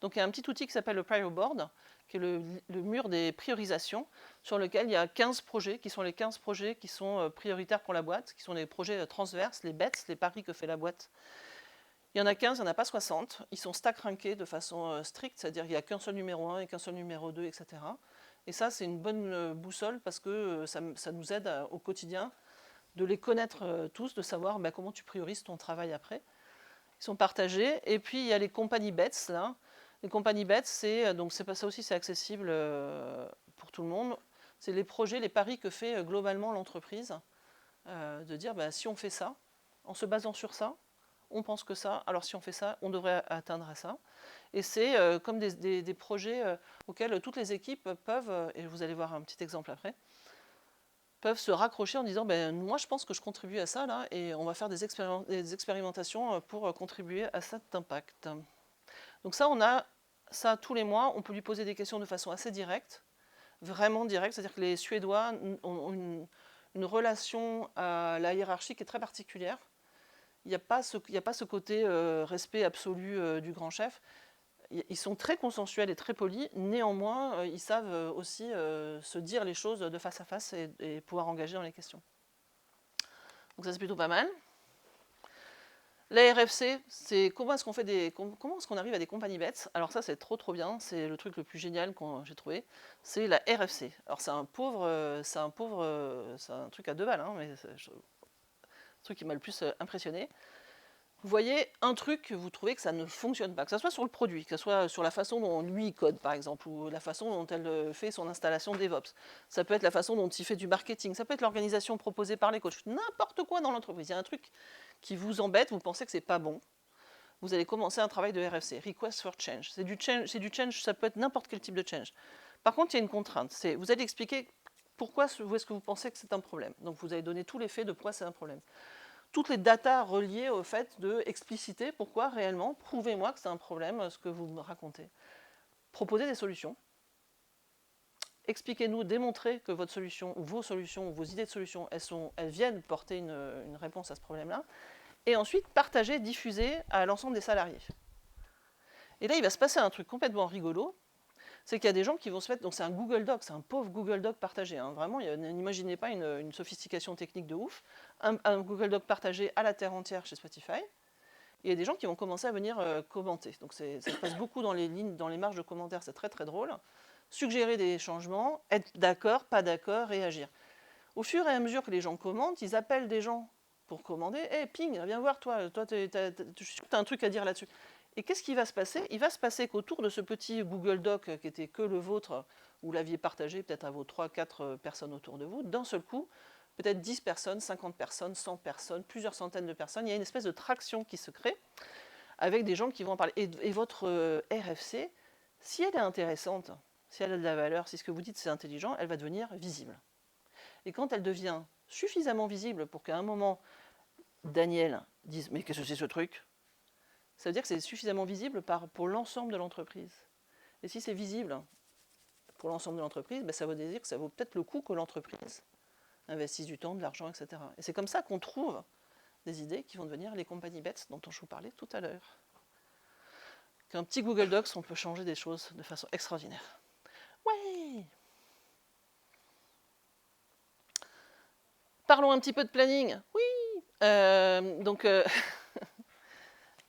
Donc il y a un petit outil qui s'appelle le Prior Board, qui est le mur des priorisations, sur lequel il y a 15 projets, qui sont les 15 projets qui sont prioritaires pour la boîte, qui sont les projets transverses, les bets, les paris que fait la boîte. Il y en a 15, il n'y en a pas 60. Ils sont stack rankés de façon stricte, c'est-à-dire qu'il n'y a qu'un seul numéro 1 et qu'un seul numéro 2, etc. Et ça, c'est une bonne boussole parce que ça nous aide au quotidien de les connaître tous, de savoir comment tu priorises ton travail après. Ils sont partagés. Et puis, il y a les compagnies bets, là. Les compagnies bets, donc ça aussi, c'est accessible pour tout le monde. C'est les projets, les paris que fait globalement l'entreprise, de dire si on fait ça, en se basant sur ça, on pense que ça, alors si on fait ça, on devrait atteindre à ça. Et c'est comme des projets auxquels toutes les équipes peuvent, et vous allez voir un petit exemple après, peuvent se raccrocher en disant moi je pense que je contribue à ça là, et on va faire des expérimentations pour contribuer à cet impact. Donc ça, on a ça tous les mois. On peut lui poser des questions de façon assez directe, vraiment directe, c'est-à-dire que les Suédois ont une relation à la hiérarchie qui est très particulière. Il n'y a pas ce côté respect absolu du grand chef. Ils sont très consensuels et très polis. Néanmoins, ils savent aussi se dire les choses de face à face et pouvoir engager dans les questions. Donc ça, c'est plutôt pas mal. La RFC, c'est comment est-ce qu'on arrive à des compagnies bêtes. Alors ça, c'est trop bien. C'est le truc le plus génial que j'ai trouvé. C'est la RFC. Alors c'est un truc à 2 balles, hein, mais c'est le truc qui m'a le plus impressionné. Vous voyez un truc, vous trouvez que ça ne fonctionne pas, que ce soit sur le produit, que ce soit sur la façon dont lui code par exemple, ou la façon dont elle fait son installation DevOps. Ça peut être la façon dont il fait du marketing, ça peut être l'organisation proposée par les coachs, n'importe quoi dans l'entreprise. Il y a un truc qui vous embête, vous pensez que c'est pas bon. Vous allez commencer un travail de RFC, Request for Change. C'est du change, ça peut être n'importe quel type de change. Par contre, il y a une contrainte, vous allez expliquer pourquoi est-ce que vous pensez que c'est un problème. Donc vous allez donner tous les faits de pourquoi c'est un problème. Toutes les datas reliées au fait de expliciter pourquoi réellement, prouvez-moi que c'est un problème ce que vous me racontez. proposez des solutions. Expliquez-nous, démontrez que votre solution, ou vos idées de solutions, elles viennent porter une réponse à ce problème-là. Et ensuite, partagez, diffusez à l'ensemble des salariés. Et là, il va se passer un truc complètement rigolo, c'est qu'il y a des gens qui vont se mettre, donc c'est un Google Doc, c'est un pauvre Google Doc partagé, hein, vraiment, n'imaginez pas une sophistication technique de ouf, un Google Doc partagé à la terre entière chez Spotify. Il y a des gens qui vont commencer à venir commenter. Donc ça se passe beaucoup dans les lignes, dans les marges de commentaires, c'est très très drôle. Suggérer des changements, être d'accord, pas d'accord, réagir. Au fur et à mesure que les gens commentent, ils appellent des gens pour commander. « Hey, Ping, viens voir, toi je suis sûr que tu as un truc à dire là-dessus. » Et qu'est-ce qui va se passer? Il va se passer qu'autour de ce petit Google Doc qui était que le vôtre, vous l'aviez partagé peut-être à vos 3-4 personnes autour de vous, d'un seul coup, peut-être 10 personnes, 50 personnes, 100 personnes, plusieurs centaines de personnes, il y a une espèce de traction qui se crée avec des gens qui vont en parler. Et votre RFC, si elle est intéressante, si elle a de la valeur, si ce que vous dites c'est intelligent, elle va devenir visible. Et quand elle devient suffisamment visible pour qu'à un moment, Daniel dise « Mais qu'est-ce que c'est ce truc ?» Ça veut dire que c'est suffisamment visible pour l'ensemble de l'entreprise. Et si c'est visible pour l'ensemble de l'entreprise, ben ça veut dire que ça vaut peut-être le coup que l'entreprise investisse du temps, de l'argent, etc. Et c'est comme ça qu'on trouve des idées qui vont devenir les compagnies bêtes dont je vous parlais tout à l'heure. Qu'un petit Google Docs, on peut changer des choses de façon extraordinaire. Ouais. Parlons un petit peu de planning. Oui.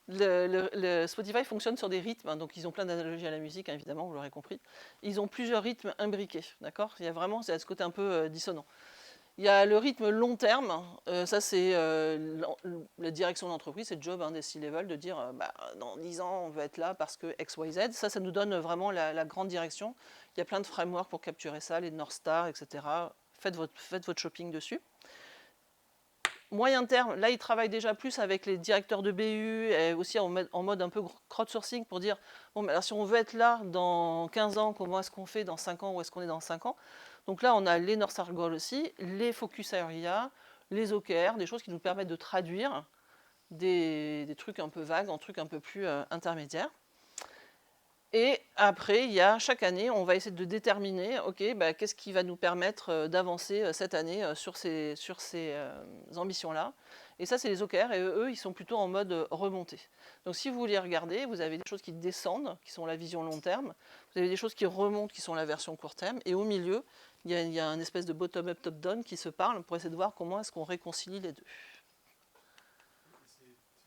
Le Spotify fonctionne sur des rythmes, hein, donc ils ont plein d'analogies à la musique, hein, évidemment, vous l'aurez compris. Ils ont plusieurs rythmes imbriqués, d'accord? Il y a vraiment ce côté un peu dissonant. Il y a le rythme long terme, ça c'est la direction de l'entreprise, c'est le job des C-level de dire dans 10 ans on veut être là parce que X, Y, Z. Ça nous donne vraiment la grande direction. Il y a plein de frameworks pour capturer ça, les North Star, etc. Faites votre shopping dessus. Moyen terme, là ils travaillent déjà plus avec les directeurs de BU et aussi en mode un peu crowdsourcing pour dire bon, mais alors si on veut être là dans 15 ans, comment est-ce qu'on fait dans 5 ans, où est-ce qu'on est dans 5 ans? Donc là on a les North Star Goals aussi, les Focus Area, les OKR, des choses qui nous permettent de traduire des trucs un peu vagues en trucs un peu plus intermédiaires. Et après, il y a chaque année, on va essayer de déterminer, qu'est-ce qui va nous permettre d'avancer cette année sur ces ambitions-là. Et ça, c'est les OKR, et eux, ils sont plutôt en mode remontée. Donc si vous les regardez, vous avez des choses qui descendent, qui sont la vision long terme, vous avez des choses qui remontent, qui sont la version court terme, et au milieu, il y a une espèce de bottom-up, top-down qui se parle pour essayer de voir comment est-ce qu'on réconcilie les deux. C'est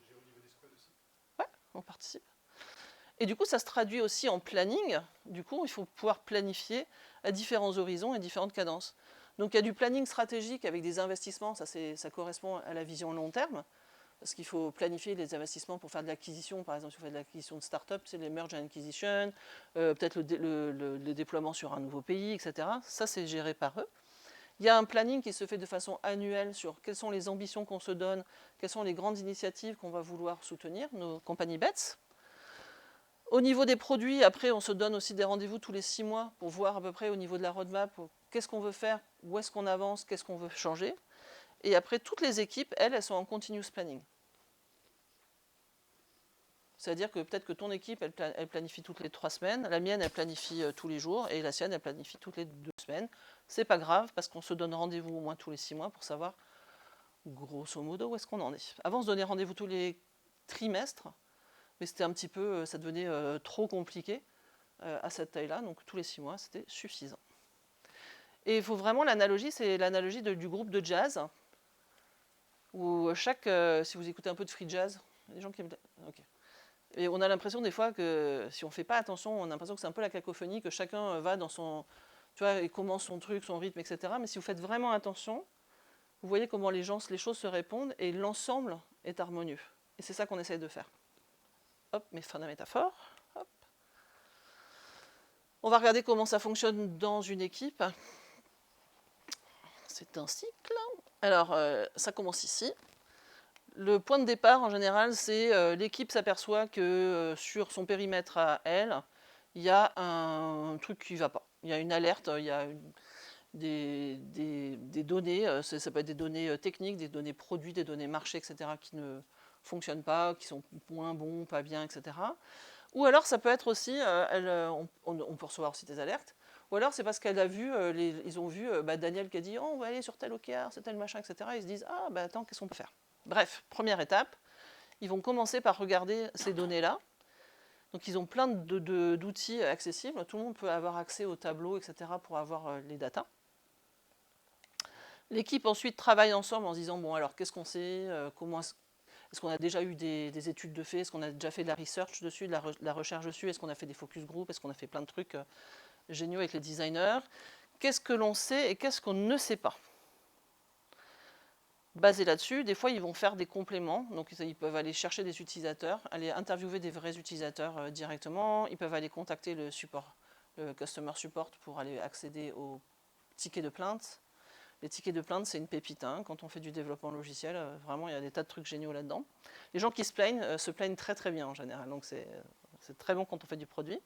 géré au niveau des squads aussi? Ouais, on participe. Et du coup, ça se traduit aussi en planning. Du coup, il faut pouvoir planifier à différents horizons et différentes cadences. Donc, il y a du planning stratégique avec des investissements. Ça correspond à la vision long terme. Parce qu'il faut planifier les investissements pour faire de l'acquisition. Par exemple, si vous faites de l'acquisition de start-up, c'est les merge and acquisition, peut-être le déploiement sur un nouveau pays, etc. Ça, c'est géré par eux. Il y a un planning qui se fait de façon annuelle sur quelles sont les ambitions qu'on se donne, quelles sont les grandes initiatives qu'on va vouloir soutenir, nos compagnies bêtes. Au niveau des produits, après, on se donne aussi des rendez-vous tous les 6 mois pour voir à peu près au niveau de la roadmap qu'est-ce qu'on veut faire, où est-ce qu'on avance, qu'est-ce qu'on veut changer. Et après, toutes les équipes, elles sont en continuous planning. C'est-à-dire que peut-être que ton équipe, elle planifie toutes les 3 semaines, la mienne, elle planifie tous les jours, et la sienne, elle planifie toutes les 2 semaines. C'est pas grave, parce qu'on se donne rendez-vous au moins tous les 6 mois pour savoir, grosso modo, où est-ce qu'on en est. Avant, on se donnait rendez-vous tous les trimestres, mais c'était un petit peu, ça devenait trop compliqué à cette taille-là, donc tous les 6 mois, c'était suffisant. Et il faut vraiment l'analogie, c'est l'analogie du groupe de jazz, où si vous écoutez un peu de free jazz, il y a des gens qui aiment... Ok. Et on a l'impression des fois que si on ne fait pas attention, on a l'impression que c'est un peu la cacophonie, que chacun va dans son... Tu vois, et commence son truc, son rythme, etc. Mais si vous faites vraiment attention, vous voyez comment les choses se répondent, et l'ensemble est harmonieux. Et c'est ça qu'on essaye de faire. Hop, mes fins de métaphore. Hop. On va regarder comment ça fonctionne dans une équipe. C'est un cycle. Alors, ça commence ici. Le point de départ, en général, c'est l'équipe s'aperçoit que sur son périmètre à elle, il y a un truc qui ne va pas. Il y a une alerte, il y a des données, ça peut être des données techniques, des données produits, des données marché, etc., qui ne fonctionnent pas, qui sont moins bons, pas bien, etc. Ou alors ça peut être aussi, on peut recevoir aussi des alertes, ou alors c'est parce qu'elle a vu, ils ont vu Daniel qui a dit oh, on va aller sur tel OKR, c'est tel machin, etc. Ils se disent ah bah attends, qu'est-ce qu'on peut faire? Bref, première étape, ils vont commencer par regarder ces données-là. Donc ils ont plein d'outils accessibles, tout le monde peut avoir accès au tableau, etc. pour avoir les datas. L'équipe ensuite travaille ensemble en se disant bon alors qu'est-ce qu'on sait, comment est-ce qu'on a déjà eu des études de fait, est-ce qu'on a déjà fait de la research dessus, de la recherche dessus, est-ce qu'on a fait des focus group, est-ce qu'on a fait plein de trucs géniaux avec les designers. Qu'est-ce que l'on sait et qu'est-ce qu'on ne sait pas. Basé là-dessus, des fois ils vont faire des compléments, donc ils peuvent aller chercher des utilisateurs, aller interviewer des vrais utilisateurs directement, ils peuvent aller contacter le support, le customer support pour aller accéder aux tickets de plainte. Les tickets de plainte, c'est une pépite, hein. Quand on fait du développement logiciel, vraiment il y a des tas de trucs géniaux là-dedans. Les gens qui se plaignent très très bien en général, donc c'est très bon quand on fait du produit.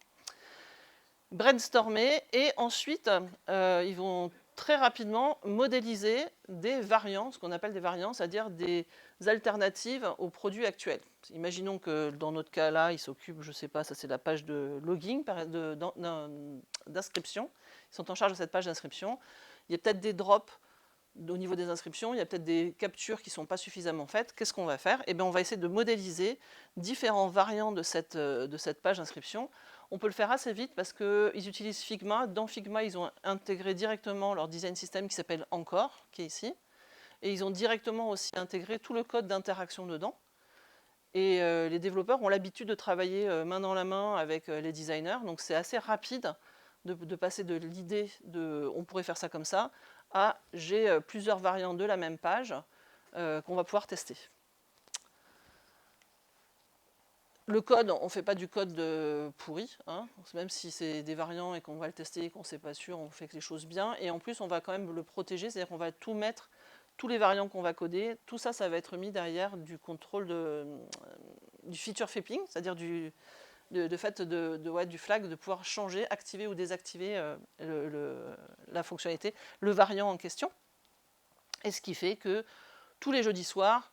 Brainstormer, et ensuite ils vont très rapidement modéliser des variants, ce qu'on appelle des variants, c'est-à-dire des alternatives aux produits actuels. Imaginons que dans notre cas là, ils s'occupent, je ne sais pas, ça c'est la page de logging, d'inscription. Ils sont en charge de cette page d'inscription. Il y a peut-être des drops au niveau des inscriptions, il y a peut-être des captures qui ne sont pas suffisamment faites. Qu'est-ce qu'on va faire? Eh bien, on va essayer de modéliser différents variants de cette page d'inscription. On peut le faire assez vite parce qu'ils utilisent Figma. Dans Figma, ils ont intégré directement leur design system qui s'appelle Encore, qui est ici. Et ils ont directement aussi intégré tout le code d'interaction dedans. Et les développeurs ont l'habitude de travailler main dans la main avec les designers. Donc c'est assez rapide de passer de l'idée de on pourrait faire ça comme ça à j'ai plusieurs variantes de la même page qu'on va pouvoir tester. Le code, on ne fait pas du code pourri, hein. Même si c'est des variants et qu'on va le tester et qu'on ne sait pas sûr, on fait les choses bien. Et en plus, on va quand même le protéger, c'est-à-dire qu'on va tout mettre, tous les variants qu'on va coder, tout ça, ça va être mis derrière du contrôle du feature flipping, c'est-à-dire du flag, de pouvoir changer, activer ou désactiver la fonctionnalité, le variant en question. Et ce qui fait que tous les jeudis soirs,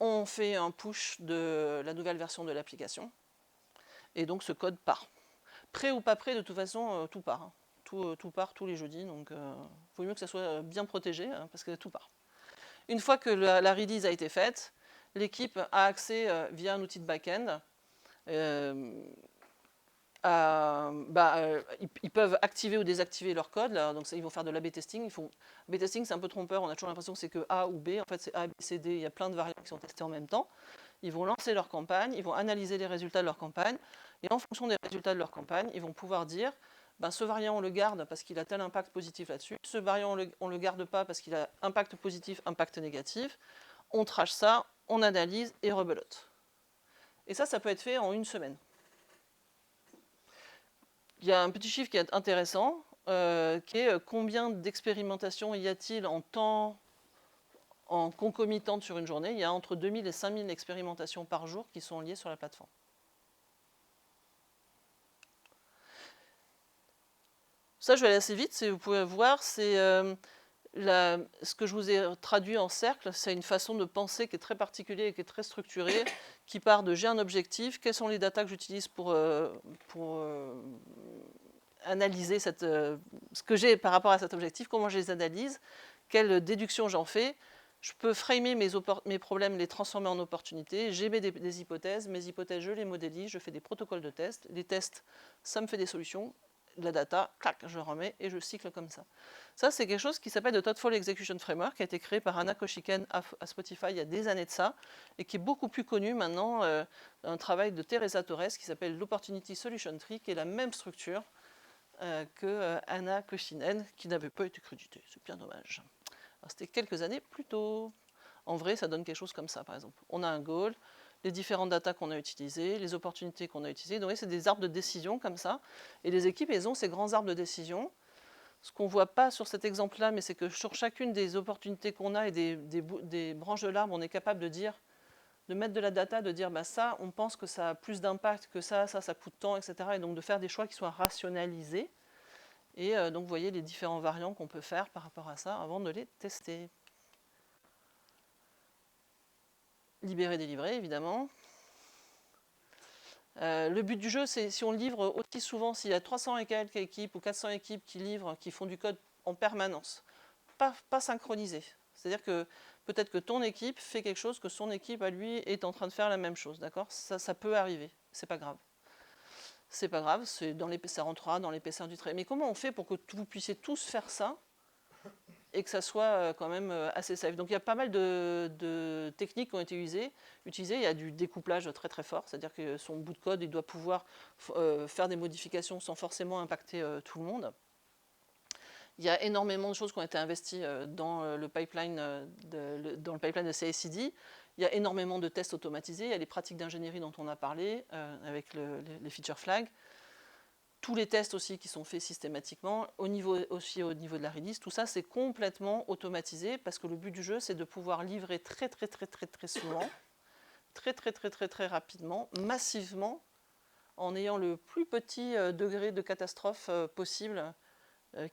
on fait un push de la nouvelle version de l'application. Et donc ce code part. Prêt ou pas prêt, de toute façon, tout part. Hein. Tout part tous les jeudis. Donc il vaut mieux que ça soit bien protégé, hein, parce que tout part. Une fois que la release a été faite, l'équipe a accès via un outil de back-end. Ils peuvent activer ou désactiver leur code, là, donc ça, ils vont faire de l'A/B testing. A/B testing, c'est un peu trompeur, on a toujours l'impression que c'est que A ou B, en fait c'est A, B, C, D, il y a plein de variantes qui sont testées en même temps. Ils vont lancer leur campagne, ils vont analyser les résultats de leur campagne, et en fonction des résultats de leur campagne, ils vont pouvoir dire ce variant on le garde parce qu'il a tel impact positif là-dessus, ce variant on le garde pas parce qu'il a impact positif, impact négatif, on trash ça, on analyse et rebelote. Et ça peut être fait en une semaine. Il y a un petit chiffre qui est intéressant, qui est combien d'expérimentations y a-t-il en concomitante sur une journée. Il y a entre 2000 et 5000 expérimentations par jour qui sont liées sur la plateforme. Ça, je vais aller assez vite, vous pouvez voir, c'est ce que je vous ai traduit en cercle, c'est une façon de penser qui est très particulière et qui est très structurée, qui part de j'ai un objectif, quelles sont les datas que j'utilise pour analyser ce que j'ai par rapport à cet objectif, comment je les analyse, quelles déductions j'en fais. Je peux framer mes problèmes, les transformer en opportunités, j'émets des hypothèses, mes hypothèses je les modélise, je fais des protocoles de test, les tests ça me fait des solutions, la data, clac, je remets et je cycle comme ça. Ça, c'est quelque chose qui s'appelle le Thoughtful Execution Framework, qui a été créé par Anna Koshiken à Spotify il y a des années de ça, et qui est beaucoup plus connu maintenant, un travail de Teresa Torres qui s'appelle l'Opportunity Solution Tree, qui est la même structure que Anna Koshiken, qui n'avait pas été créditée. C'est bien dommage. C'était quelques années plus tôt. En vrai, ça donne quelque chose comme ça, par exemple. On a un goal, les différentes datas qu'on a utilisées, les opportunités qu'on a utilisées. Donc, c'est des arbres de décision comme ça. Et les équipes, elles ont ces grands arbres de décision. Ce qu'on ne voit pas sur cet exemple-là, mais c'est que sur chacune des opportunités qu'on a et des branches de l'arbre, on est capable de mettre de la data, de dire ça, on pense que ça a plus d'impact que ça coûte tant, etc. Et donc de faire des choix qui soient rationalisés. Et donc vous voyez les différents variants qu'on peut faire par rapport à ça avant de les tester. libérer, délivrer, évidemment. Le but du jeu, c'est si on livre aussi souvent, s'il y a 300 et quelques équipes ou 400 équipes qui livrent, qui font du code en permanence, pas synchronisé. C'est-à-dire que peut-être que ton équipe fait quelque chose que son équipe, à lui, est en train de faire la même chose, d'accord ? Ça peut arriver, c'est pas grave. C'est pas grave, ça rentrera dans l'épaisseur du trait. Mais comment on fait pour que vous puissiez tous faire ça et que ça soit quand même assez safe? Donc il y a pas mal de techniques qui ont été utilisées. Il y a du découplage très très fort, c'est-à-dire que son bout de code, il doit pouvoir faire des modifications sans forcément impacter tout le monde. Il y a énormément de choses qui ont été investies dans le pipeline de CI/CD. Il y a énormément de tests automatisés. Il y a les pratiques d'ingénierie dont on a parlé avec les feature flags. Tous les tests aussi qui sont faits systématiquement, aussi au niveau de la release, tout ça c'est complètement automatisé parce que le but du jeu c'est de pouvoir livrer très souvent, très rapidement, massivement, en ayant le plus petit degré de catastrophe possible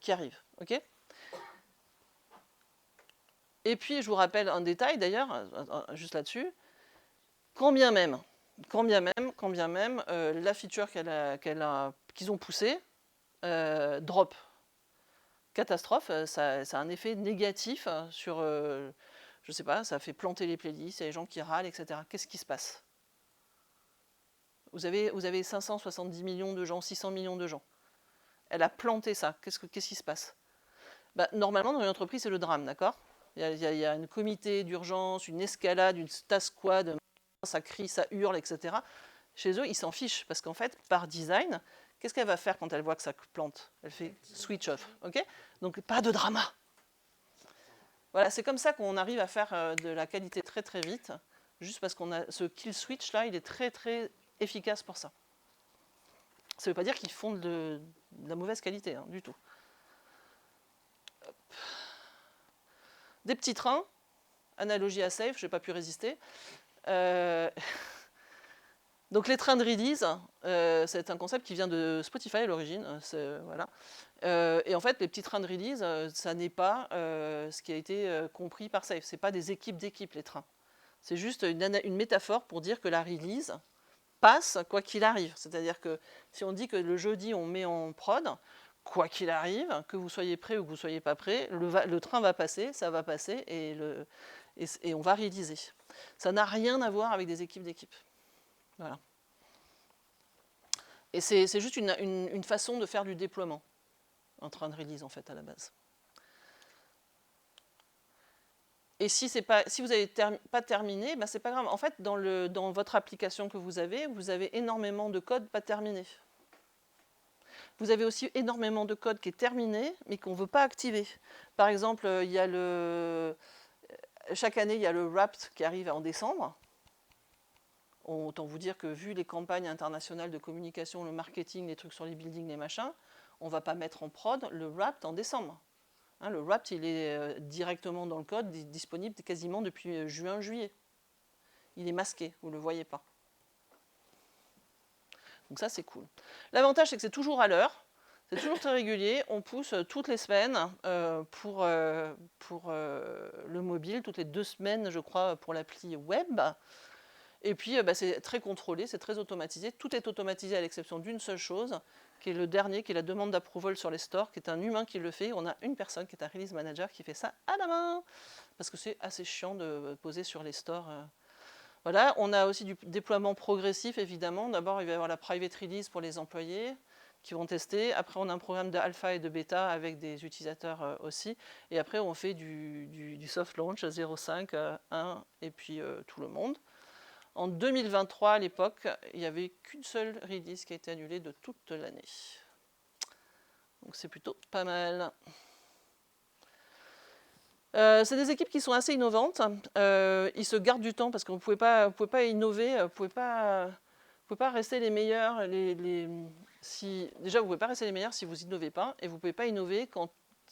qui arrive. Okay ? Et puis je vous rappelle un détail d'ailleurs, juste là-dessus, quand bien même la feature qu'ils ont poussée drop, catastrophe, ça a un effet négatif sur, je sais pas, ça fait planter les playlists, il y a les gens qui râlent, etc. Qu'est-ce qui se passe ? Vous avez 570 millions de gens, 600 millions de gens. Elle a planté ça, qu'est-ce qui se passe ? Normalement, dans une entreprise, c'est le drame, d'accord ? Il y a un comité d'urgence, une escalade, une task squad, ça crie, ça hurle, etc. Chez eux, ils s'en fichent, parce qu'en fait, par design, qu'est-ce qu'elle va faire quand elle voit que ça plante ? Elle fait switch off, ok ? Donc pas de drama. Voilà, c'est comme ça qu'on arrive à faire de la qualité très vite, juste parce qu'on a ce kill switch là, il est très efficace pour ça. Ça ne veut pas dire qu'ils font de la mauvaise qualité, du tout. Hop. Des petits trains, analogie à Safe, je n'ai pas pu résister. Donc les trains de release, c'est un concept qui vient de Spotify à l'origine. Voilà. Et en fait, les petits trains de release, ça n'est pas ce qui a été compris par Safe. Ce n'est pas des équipes d'équipes, les trains. C'est juste une métaphore pour dire que la release passe quoi qu'il arrive. C'est-à-dire que si on dit que le jeudi, on met en prod, quoi qu'il arrive, que vous soyez prêt ou que vous ne soyez pas prêt, le train va passer, ça va passer et on va réaliser. Ça n'a rien à voir avec des équipes d'équipes. Voilà. Et c'est juste une façon de faire du déploiement, un train de release en fait à la base. Et si vous n'avez pas terminé, c'est pas grave. En fait, dans votre application que vous avez énormément de code pas terminé. Vous avez aussi énormément de code qui est terminé, mais qu'on ne veut pas activer. Par exemple, chaque année, il y a le Wrapped qui arrive en décembre. Autant vous dire que vu les campagnes internationales de communication, le marketing, les trucs sur les buildings, les machins, on ne va pas mettre en prod le Wrapped en décembre. Le Wrapped, il est directement dans le code, disponible quasiment depuis juin-juillet. Il est masqué, vous ne le voyez pas. Donc ça, c'est cool. L'avantage, c'est que c'est toujours à l'heure, c'est toujours très régulier. On pousse toutes les semaines pour le mobile, toutes les 2 semaines, je crois, pour l'appli web. Et puis, c'est très contrôlé, c'est très automatisé. Tout est automatisé à l'exception d'une seule chose, qui est le dernier, qui est la demande d'approval sur les stores, qui est un humain qui le fait. On a une personne qui est un release manager qui fait ça à la main, parce que c'est assez chiant de poser sur les stores. Voilà, on a aussi du déploiement progressif, évidemment. D'abord, il va y avoir la private release pour les employés qui vont tester. Après, on a un programme de alpha et de bêta avec des utilisateurs aussi. Et après, on fait du soft launch 0.5, 1 et puis tout le monde. En 2023, à l'époque, il n'y avait qu'une seule release qui a été annulée de toute l'année. Donc c'est plutôt pas mal. C'est des équipes qui sont assez innovantes. Ils se gardent du temps parce que vous ne pouvez pas innover, vous ne pouvez pas rester les meilleurs. Déjà, vous ne pouvez pas rester les meilleurs si vous n'innovez pas, et vous ne pouvez pas innover quand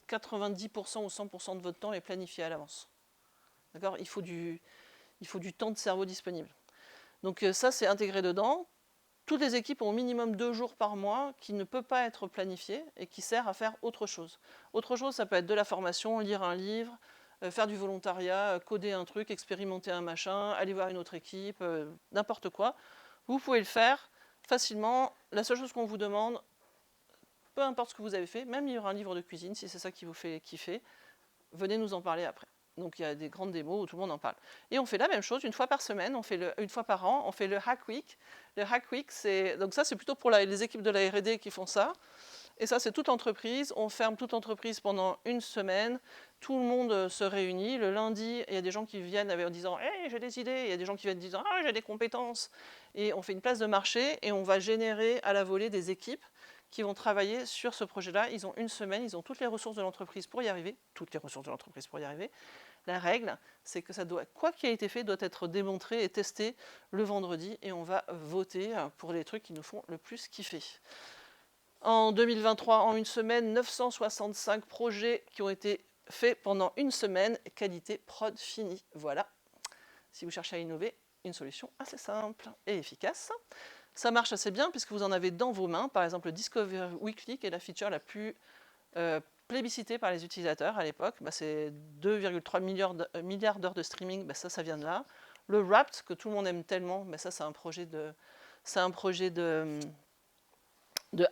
90% ou 100% de votre temps est planifié à l'avance. D'accord ? Il faut du temps de cerveau disponible. Donc ça, c'est intégré dedans. Toutes les équipes ont au minimum 2 jours par mois qui ne peut pas être planifié et qui sert à faire autre chose. Autre chose, ça peut être de la formation, lire un livre, faire du volontariat, coder un truc, expérimenter un machin, aller voir une autre équipe, n'importe quoi. Vous pouvez le faire facilement. La seule chose qu'on vous demande, peu importe ce que vous avez fait, même il y aura un livre de cuisine, si c'est ça qui vous fait kiffer, venez nous en parler après. Donc il y a des grandes démos où tout le monde en parle. Et on fait la même chose une fois par semaine, une fois par an, on fait le Hack Week. Le Hack Week, donc ça c'est plutôt pour les équipes de la R&D qui font ça. Et ça c'est toute entreprise, on ferme toute entreprise pendant une semaine, tout le monde se réunit. Le lundi, il y a des gens qui viennent en disant hey, j'ai des idées, il y a des gens qui viennent en disant ah, j'ai des compétences. Et on fait une place de marché et on va générer à la volée des équipes qui vont travailler sur ce projet-là. Ils ont une semaine, ils ont toutes les ressources de l'entreprise pour y arriver, La règle, c'est que ça doit, quoi qu'il ait été fait, doit être démontré et testé le vendredi et on va voter pour les trucs qui nous font le plus kiffer. En 2023, en une semaine, 965 projets qui ont été faits pendant une semaine, qualité prod finie. Voilà. Si vous cherchez à innover, une solution assez simple et efficace. Ça marche assez bien puisque vous en avez dans vos mains. Par exemple, le Discover Weekly, qui est la feature la plus plébiscitée par les utilisateurs à l'époque. C'est 2,3 milliards d'heures de streaming, ça vient de là. Le Wrapped, que tout le monde aime tellement, ça c'est un projet de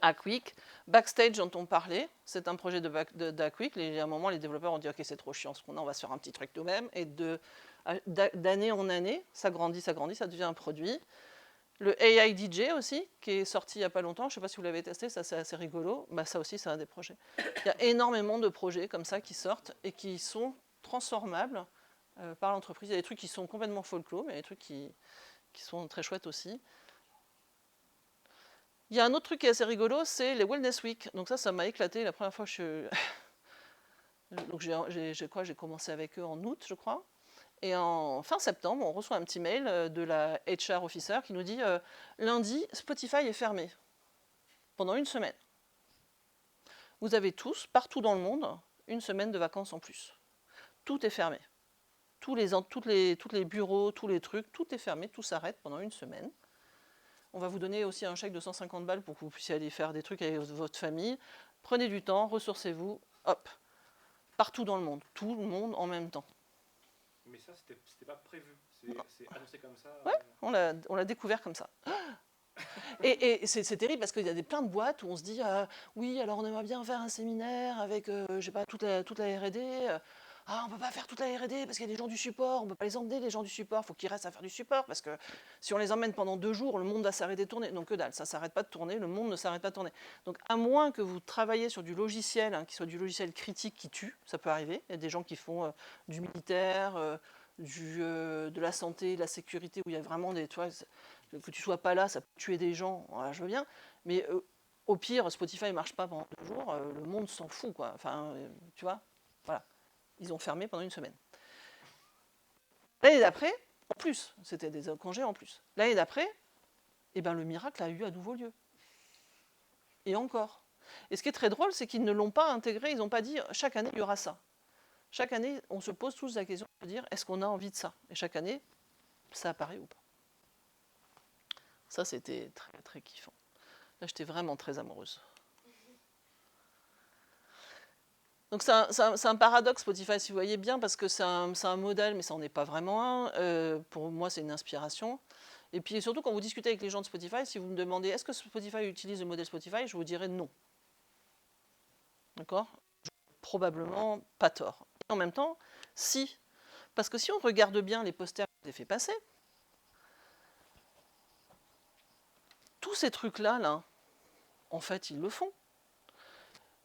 Hack Week. Backstage, dont on parlait, c'est un projet de Hack Week. À un moment, les développeurs ont dit ok, c'est trop chiant ce qu'on a, on va se faire un petit truc nous-mêmes. Et d'année en année, ça grandit, ça devient un produit. Le AI DJ aussi, qui est sorti il n'y a pas longtemps, je ne sais pas si vous l'avez testé, ça c'est assez rigolo, ça aussi c'est un des projets. Il y a énormément de projets comme ça qui sortent et qui sont transformables par l'entreprise. Il y a des trucs qui sont complètement folklore, mais il y a des trucs qui sont très chouettes aussi. Il y a un autre truc qui est assez rigolo, c'est les Wellness Week. Donc ça m'a éclaté la première fois que Donc j'ai commencé avec eux en août, je crois. Et en fin septembre, on reçoit un petit mail de la HR officer qui nous dit lundi, Spotify est fermé pendant une semaine. Vous avez tous, partout dans le monde, une semaine de vacances en plus. Tout est fermé. Tous les bureaux, tous les trucs, tout est fermé, tout s'arrête pendant une semaine. On va vous donner aussi un chèque de 150 balles pour que vous puissiez aller faire des trucs avec votre famille. Prenez du temps, ressourcez-vous, hop. Partout dans le monde, tout le monde en même temps. Mais ça, c'était pas prévu. C'est annoncé comme ça. Ouais, on l'a découvert comme ça. Et c'est terrible parce qu'il y a plein de boîtes où on se dit oui, alors on aimerait bien faire un séminaire avec, je sais pas, toute la R&D. On ne peut pas faire toute la R&D parce qu'il y a des gens du support, on ne peut pas les emmener, les gens du support, il faut qu'ils restent à faire du support parce que si on les emmène pendant 2 jours, le monde va s'arrêter de tourner. Donc que dalle, ça ne s'arrête pas de tourner, le monde ne s'arrête pas de tourner. Donc à moins que vous travaillez sur du logiciel, qui soit du logiciel critique qui tue, ça peut arriver. Il y a des gens qui font du militaire, de la santé, de la sécurité, où il y a vraiment des... Tu vois, que tu ne sois pas là, ça peut tuer des gens, voilà, je veux bien. Mais au pire, Spotify ne marche pas pendant 2 jours, le monde s'en fout, quoi. Enfin, tu vois, voilà. Ils ont fermé pendant une semaine. L'année d'après, en plus, c'était des congés en plus. L'année d'après, le miracle a eu à nouveau lieu. Et encore. Et ce qui est très drôle, c'est qu'ils ne l'ont pas intégré, ils n'ont pas dit chaque année il y aura ça. Chaque année, on se pose tous la question de dire est-ce qu'on a envie de ça? Et chaque année, ça apparaît ou pas. Ça, c'était très, très kiffant. Là, j'étais vraiment très amoureuse. Donc c'est un paradoxe Spotify, si vous voyez bien, parce que c'est un modèle, mais ça n'en est pas vraiment un. Pour moi, c'est une inspiration. Et puis surtout, quand vous discutez avec les gens de Spotify, si vous me demandez est-ce que Spotify utilise le modèle Spotify, je vous dirais non. D'accord? Probablement pas tort. Et en même temps, si. Parce que si on regarde bien les posters que j'ai fait passer, tous ces trucs-là, en fait, ils le font.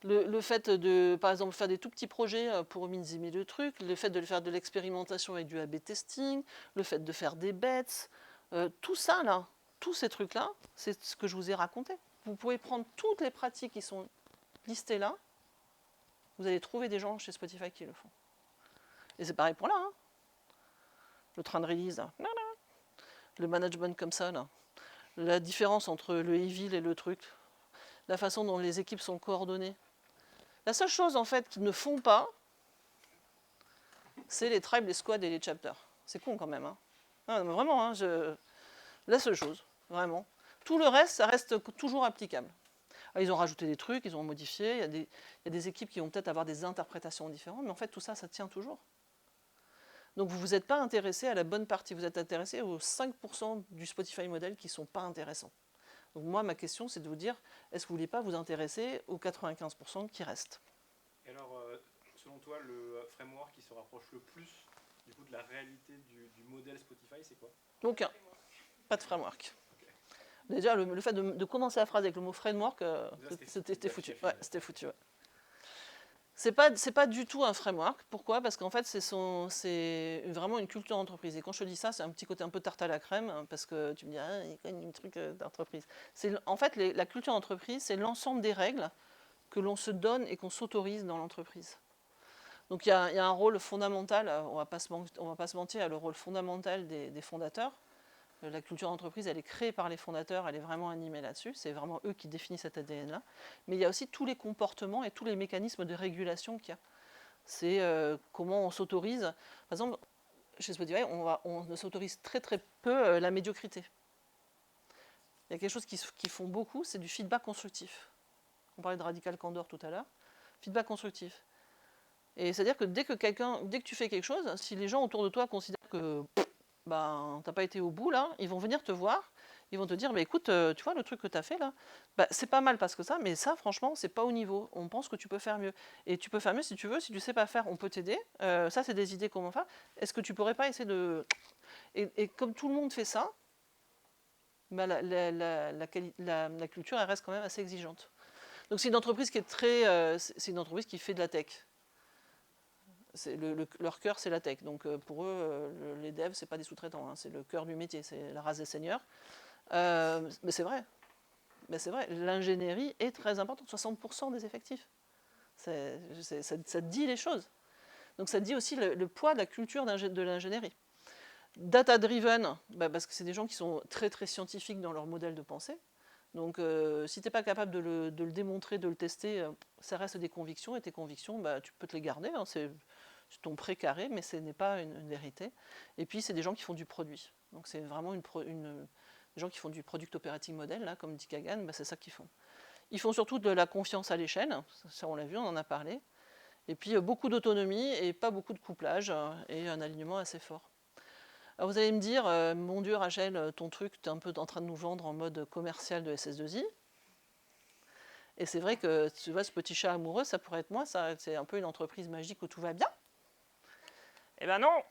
Le fait de, par exemple, faire des tout petits projets pour minimiser le truc, le fait de faire de l'expérimentation avec du A/B testing, le fait de faire des bets, tout ça, là, tous ces trucs-là, c'est ce que je vous ai raconté. Vous pouvez prendre toutes les pratiques qui sont listées là, vous allez trouver des gens chez Spotify qui le font. Et c'est pareil pour là. Le train de release, là. Le management comme ça, là. La différence entre le evil et le truc, la façon dont les équipes sont coordonnées. La seule chose, en fait, qu'ils ne font pas, c'est les tribes, les squads et les chapters. C'est con, quand même. Non, mais vraiment, la seule chose, vraiment. Tout le reste, ça reste toujours applicable. Alors, ils ont rajouté des trucs, ils ont modifié, il y a des équipes qui vont peut-être avoir des interprétations différentes, mais en fait, tout ça, ça tient toujours. Donc vous ne vous êtes pas intéressé à la bonne partie, vous êtes intéressé aux 5% du Spotify modèle qui ne sont pas intéressants. Donc moi, ma question, c'est de vous dire, est-ce que vous ne voulez pas vous intéresser aux 95% qui restent? Et alors, selon toi, le framework qui se rapproche le plus du coup de la réalité du modèle Spotify, c'est quoi? Aucun. Pas de framework. Déjà, le fait de commencer la phrase avec le mot framework, c'était foutu. Ouais, c'était foutu. Ouais. C'est pas du tout un framework. Pourquoi? Parce qu'en fait, c'est vraiment une culture d'entreprise. Et quand je te dis ça, c'est un petit côté un peu tarte à la crème, hein, parce que tu me dis, ah, il y a quand même un truc d'entreprise. En fait, la culture d'entreprise, c'est l'ensemble des règles que l'on se donne et qu'on s'autorise dans l'entreprise. Donc il y a un rôle fondamental, on va pas se mentir, il y a le rôle fondamental des fondateurs. La culture d'entreprise, elle est créée par les fondateurs, elle est vraiment animée là-dessus, c'est vraiment eux qui définissent cet ADN-là. Mais il y a aussi tous les comportements et tous les mécanismes de régulation qu'il y a. C'est comment on s'autorise. Par exemple, chez Spotify, on s'autorise très très peu la médiocrité. Il y a quelque chose qu'ils font beaucoup, c'est du feedback constructif. On parlait de radical candor tout à l'heure. Feedback constructif. Et c'est-à-dire que dès que tu fais quelque chose, si les gens autour de toi considèrent que t'as pas été au bout là, ils vont venir te voir, ils vont te dire, écoute, tu vois le truc que tu as fait là, c'est pas mal parce que ça, mais ça franchement c'est pas au niveau, on pense que tu peux faire mieux. Et tu peux faire mieux si tu veux, si tu sais pas faire, on peut t'aider, ça c'est des idées comment faire, est-ce que tu pourrais pas essayer de... Et comme tout le monde fait ça, la culture elle reste quand même assez exigeante. Donc c'est une entreprise qui est c'est une entreprise qui fait de la tech. Leur cœur, c'est la tech. Donc pour eux, les devs, c'est pas des sous-traitants, hein, c'est le cœur du métier, c'est la race des seigneurs. Mais c'est vrai. L'ingénierie est très importante, 60% des effectifs. Ça dit les choses. Donc ça dit aussi le poids de la culture de l'ingénierie. Data-driven, parce que c'est des gens qui sont très très scientifiques dans leur modèle de pensée. Donc si tu n'es pas capable de le démontrer, de le tester, ça reste des convictions, et tes convictions, tu peux te les garder, hein, c'est ton précaré, mais ce n'est pas une vérité. Et puis c'est des gens qui font du produit. Donc c'est vraiment des gens qui font du product operating model, là, comme dit Kagan, c'est ça qu'ils font. Ils font surtout de la confiance à l'échelle, ça on l'a vu, on en a parlé. Et puis beaucoup d'autonomie et pas beaucoup de couplage, et un alignement assez fort. Alors vous allez me dire, mon Dieu Rachel, ton truc, tu es un peu en train de nous vendre en mode commercial de SS2I. Et c'est vrai que tu vois, ce petit chat amoureux, ça pourrait être moi, ça, c'est un peu une entreprise magique où tout va bien. Eh ben non!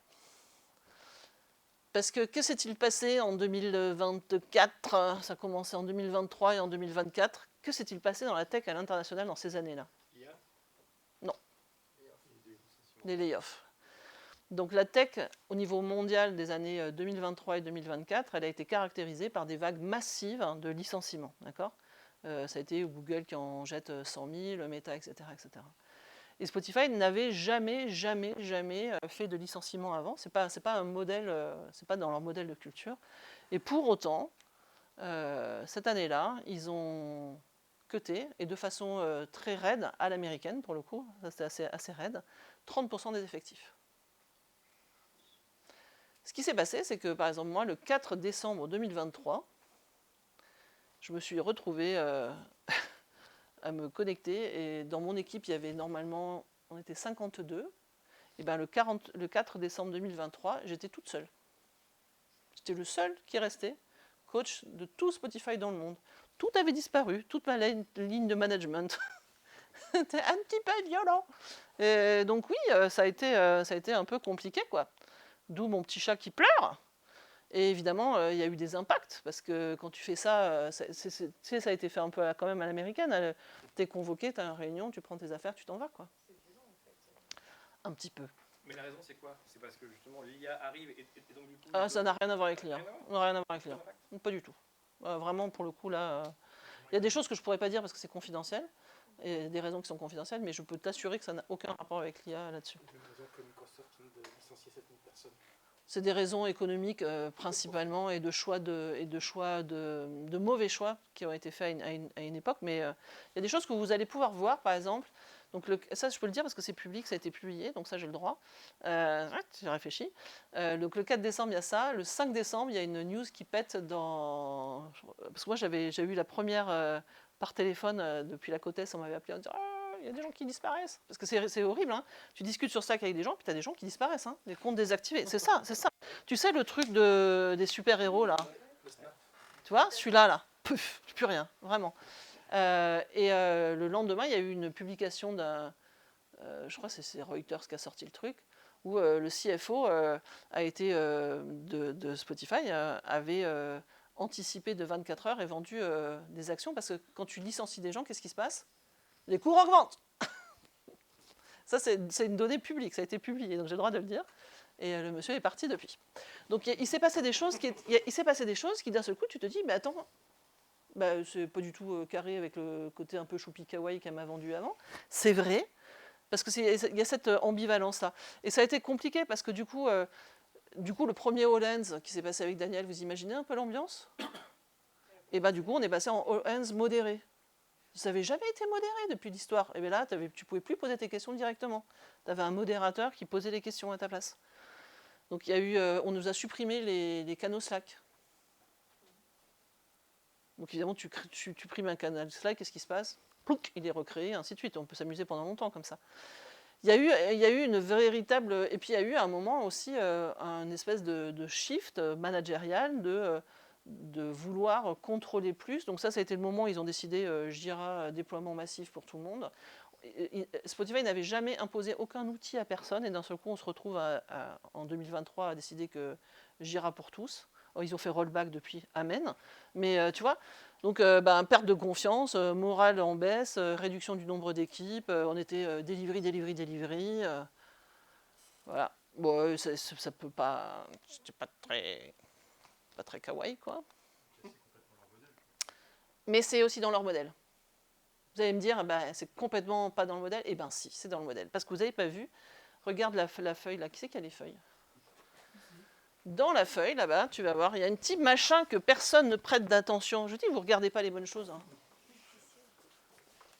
Parce que s'est-il passé en 2024? Ça a commencé en 2023 et en 2024. Que s'est-il passé dans la tech à l'international dans ces années-là? Non. Les layoffs. Donc la tech, au niveau mondial des années 2023 et 2024, elle a été caractérisée par des vagues massives de licenciements. D'accord ? Ça a été Google qui en jette 100 000, Meta, etc., etc. Et Spotify n'avait jamais fait de licenciement avant. C'est pas un modèle, c'est pas dans leur modèle de culture. Et pour autant, cette année-là, ils ont cuté, et de façon très raide, à l'américaine pour le coup, ça c'était assez raide, 30% des effectifs. Ce qui s'est passé, c'est que par exemple moi, le 4 décembre 2023, je me suis retrouvée à me connecter, et dans mon équipe, il y avait normalement, on était 52, et ben le 4 décembre 2023, j'étais toute seule. J'étais le seul qui restait coach de tout Spotify dans le monde. Tout avait disparu, toute ma ligne de management. C'était un petit peu violent. Et donc oui, ça a été un peu compliqué, quoi. D'où mon petit chat qui pleure. Et évidemment, il y a eu des impacts, parce que quand tu fais ça, ça a été fait un peu quand même à l'américaine. Tu es convoqué, tu as une réunion, tu prends tes affaires, tu t'en vas, quoi. C'est violent en fait. Un petit peu. Mais la raison, c'est quoi? C'est parce que justement l'IA arrive et donc du coup. Ça n'a rien à voir avec l'IA. Rien à voir. Rien à voir avec l'IA. Pas du tout. Vraiment, pour le coup, là, il y a des choses que je ne pourrais pas dire parce que c'est confidentiel, et des raisons qui sont confidentielles, mais je peux t'assurer que ça n'a aucun rapport avec l'IA là-dessus. Une raison comme Microsoft de licencier 7000 personnes. C'est des raisons économiques principalement, et de mauvais choix qui ont été faits à une époque. Mais il y a des choses que vous allez pouvoir voir, par exemple. Donc ça, je peux le dire parce que c'est public, ça a été publié, donc ça j'ai le droit. J'ai réfléchi. Donc le 4 décembre, il y a ça. Le 5 décembre, il y a une news qui pète dans... Parce que moi, j'ai eu la première par téléphone depuis la côte Est, on m'avait appelé en disant il y a des gens qui disparaissent. Parce que c'est horrible, hein. Tu discutes sur Slack avec des gens, puis tu as des gens qui disparaissent, hein. Les comptes désactivés. C'est ça, c'est ça. Tu sais le truc des super-héros, là. Tu vois, celui-là, là. Pouf, plus rien, vraiment. Le lendemain, il y a eu une publication d'un... je crois que c'est Reuters qui a sorti le truc, où le CFO a été de Spotify avait anticipé de 24 heures et vendu des actions, parce que quand tu licencies des gens, qu'est-ce qui se passe? Les cours augmentent. Ça, c'est une donnée publique, ça a été publié, donc j'ai le droit de le dire. Et le monsieur est parti depuis. Donc il s'est passé des choses qui d'un seul coup, tu te dis, mais attends, bah, c'est pas du tout carré avec le côté un peu choupi kawaii qu'elle m'a vendu avant. C'est vrai, parce qu'il y a cette ambivalence-là. Et ça a été compliqué, parce que du coup, le premier All Hands qui s'est passé avec Daniel, vous imaginez un peu l'ambiance? Et bien du coup, on est passé en All Hands modéré. Ça n'avait jamais été modéré depuis l'histoire. Et bien là, tu ne pouvais plus poser tes questions directement. Tu avais un modérateur qui posait les questions à ta place. Donc il y a eu, on nous a supprimé les canaux Slack. Donc évidemment, tu supprimes un canal Slack, qu'est-ce qui se passe? Plouc, il est recréé, et ainsi de suite. On peut s'amuser pendant longtemps comme ça. Il y a eu une véritable... Et puis il y a eu à un moment aussi un espèce de shift managérial de vouloir contrôler plus. Donc ça a été le moment où ils ont décidé Jira, déploiement massif pour tout le monde. Spotify n'avait jamais imposé aucun outil à personne, et d'un seul coup on se retrouve en 2023 à décider que Jira pour tous. Ils ont fait rollback depuis, amen. Mais tu vois, donc perte de confiance, morale en baisse, réduction du nombre d'équipes, on était delivery. Voilà. Bon, ça peut pas... C'était pas très kawaii, quoi. Mais c'est aussi dans leur modèle. Vous allez me dire, c'est complètement pas dans le modèle. Eh bien si, c'est dans le modèle. Parce que vous n'avez pas vu, regarde la feuille là. Qui c'est qui a les feuilles? Dans la feuille, là-bas, tu vas voir, il y a un petit machin que personne ne prête d'attention. Je dis, vous ne regardez pas les bonnes choses. Hein.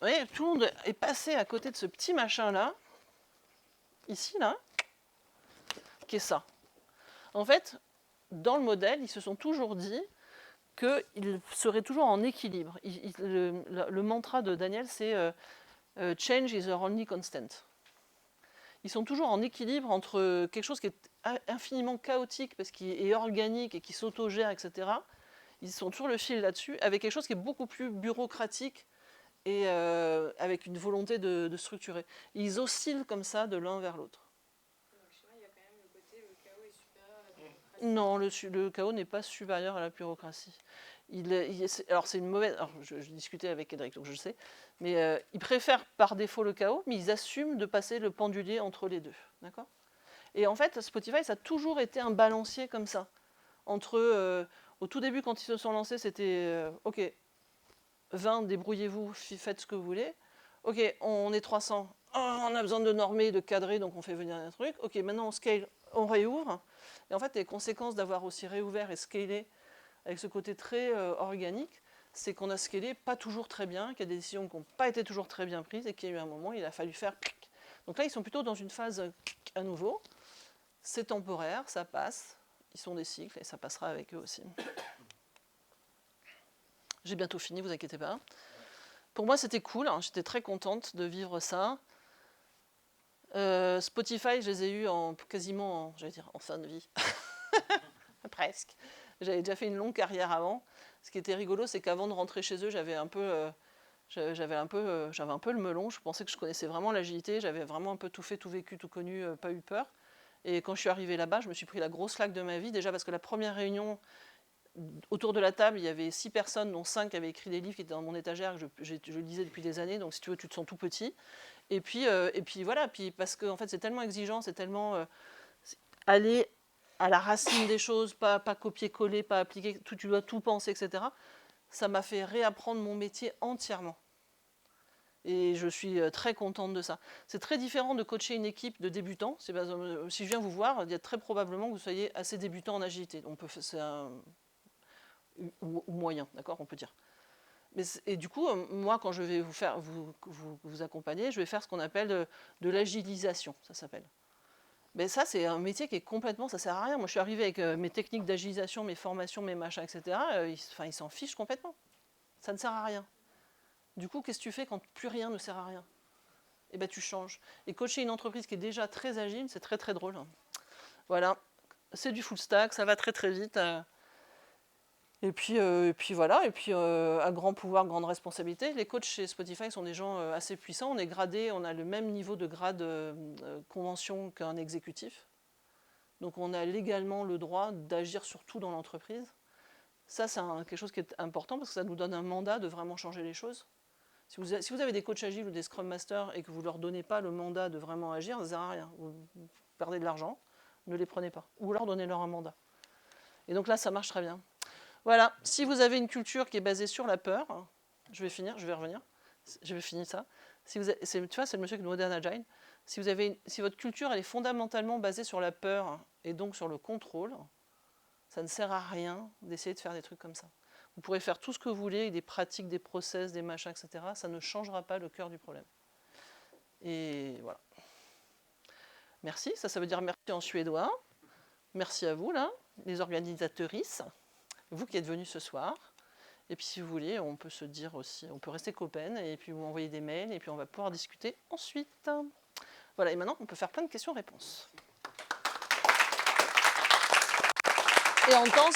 Vous voyez, tout le monde est passé à côté de ce petit machin-là, ici, là, qui est ça. En fait, dans le modèle, ils se sont toujours dit qu'ils seraient toujours en équilibre. Le mantra de Daniel, c'est change is the only constant. Ils sont toujours en équilibre entre quelque chose qui est infiniment chaotique parce qu'il est organique et qui s'autogère, etc. Ils sont toujours le fil là-dessus, avec quelque chose qui est beaucoup plus bureaucratique et avec une volonté de structurer. Ils oscillent comme ça de l'un vers l'autre. Il y a quand même le côté le chaos est supérieur à la bureaucratie. Non, le chaos n'est pas supérieur à la bureaucratie. Alors c'est une mauvaise... Alors je discutais avec Cédric, donc je le sais. Mais ils préfèrent par défaut le chaos, mais ils assument de passer le pendulier entre les deux. D'accord ? Et en fait, Spotify, ça a toujours été un balancier comme ça. Entre... au tout début, quand ils se sont lancés, c'était... OK, 20, débrouillez-vous, faites ce que vous voulez. OK, on est 300. Oh, on a besoin de normer, de cadrer, donc on fait venir un truc. OK, maintenant on scale, on réouvre. Et en fait, les conséquences d'avoir aussi réouvert et scalé avec ce côté très organique, c'est qu'on a scalé pas toujours très bien, qu'il y a des décisions qui n'ont pas été toujours très bien prises et qu'il y a eu un moment où il a fallu faire... Donc là, ils sont plutôt dans une phase à nouveau. C'est temporaire, ça passe. Ils sont des cycles et ça passera avec eux aussi. J'ai bientôt fini, vous inquiétez pas. Pour moi, c'était cool. Hein, j'étais très contente de vivre ça. Spotify, je les ai eus quasiment en fin de vie. Presque. J'avais déjà fait une longue carrière avant. Ce qui était rigolo, c'est qu'avant de rentrer chez eux, j'avais un peu le melon. Je pensais que je connaissais vraiment l'agilité. J'avais vraiment un peu tout fait, tout vécu, tout connu, pas eu peur. Et quand je suis arrivée là-bas, je me suis pris la grosse claque de ma vie. Déjà parce que la première réunion, autour de la table, il y avait 6 personnes, dont 5 avaient écrit des livres qui étaient dans mon étagère, que je lisais depuis des années. Donc si tu veux, tu te sens tout petit. Et puis voilà, parce que en fait, c'est tellement exigeant, c'est tellement aller à la racine des choses, pas copier-coller, pas appliquer, tu dois tout penser, etc. Ça m'a fait réapprendre mon métier entièrement. Et je suis très contente de ça. C'est très différent de coacher une équipe de débutants. Si je viens vous voir, il y a très probablement que vous soyez assez débutant en agilité. Ou moyen, d'accord, on peut dire. Et du coup, moi, quand je vais vous accompagner, je vais faire ce qu'on appelle de l'agilisation, ça s'appelle. Mais ça, c'est un métier qui est complètement... Ça sert à rien. Moi, je suis arrivée avec mes techniques d'agilisation, mes formations, mes machins, etc. Ils s'en fichent complètement. Ça ne sert à rien. Du coup, qu'est-ce que tu fais quand plus rien ne sert à rien? et ben tu changes. Et coacher une entreprise qui est déjà très agile, c'est très très drôle. Voilà, c'est du full stack, ça va très très vite. Et puis voilà, et puis à grand pouvoir, grande responsabilité. Les coachs chez Spotify sont des gens assez puissants. On est gradé, on a le même niveau de grade convention qu'un exécutif. Donc on a légalement le droit d'agir sur tout dans l'entreprise. Ça, c'est quelque chose qui est important parce que ça nous donne un mandat de vraiment changer les choses. Si vous avez des coachs agiles ou des Scrum Masters et que vous ne leur donnez pas le mandat de vraiment agir, ça ne sert à rien. Vous perdez de l'argent, ne les prenez pas. Ou alors donnez-leur un mandat. Et donc là, ça marche très bien. Voilà, si vous avez une culture qui est basée sur la peur, je vais finir ça. Tu vois, c'est le monsieur de Modern Agile. Si votre culture elle est fondamentalement basée sur la peur et donc sur le contrôle, ça ne sert à rien d'essayer de faire des trucs comme ça. Vous pourrez faire tout ce que vous voulez, des pratiques, des process, des machins, etc. Ça ne changera pas le cœur du problème. Et voilà. Merci, ça veut dire merci en suédois. Merci à vous, là, les organisatrices. Vous qui êtes venus ce soir. Et puis si vous voulez, on peut se dire aussi, on peut rester copains et puis vous m'envoyez des mails et puis on va pouvoir discuter ensuite. Voilà, et maintenant on peut faire plein de questions-réponses. Et en temps,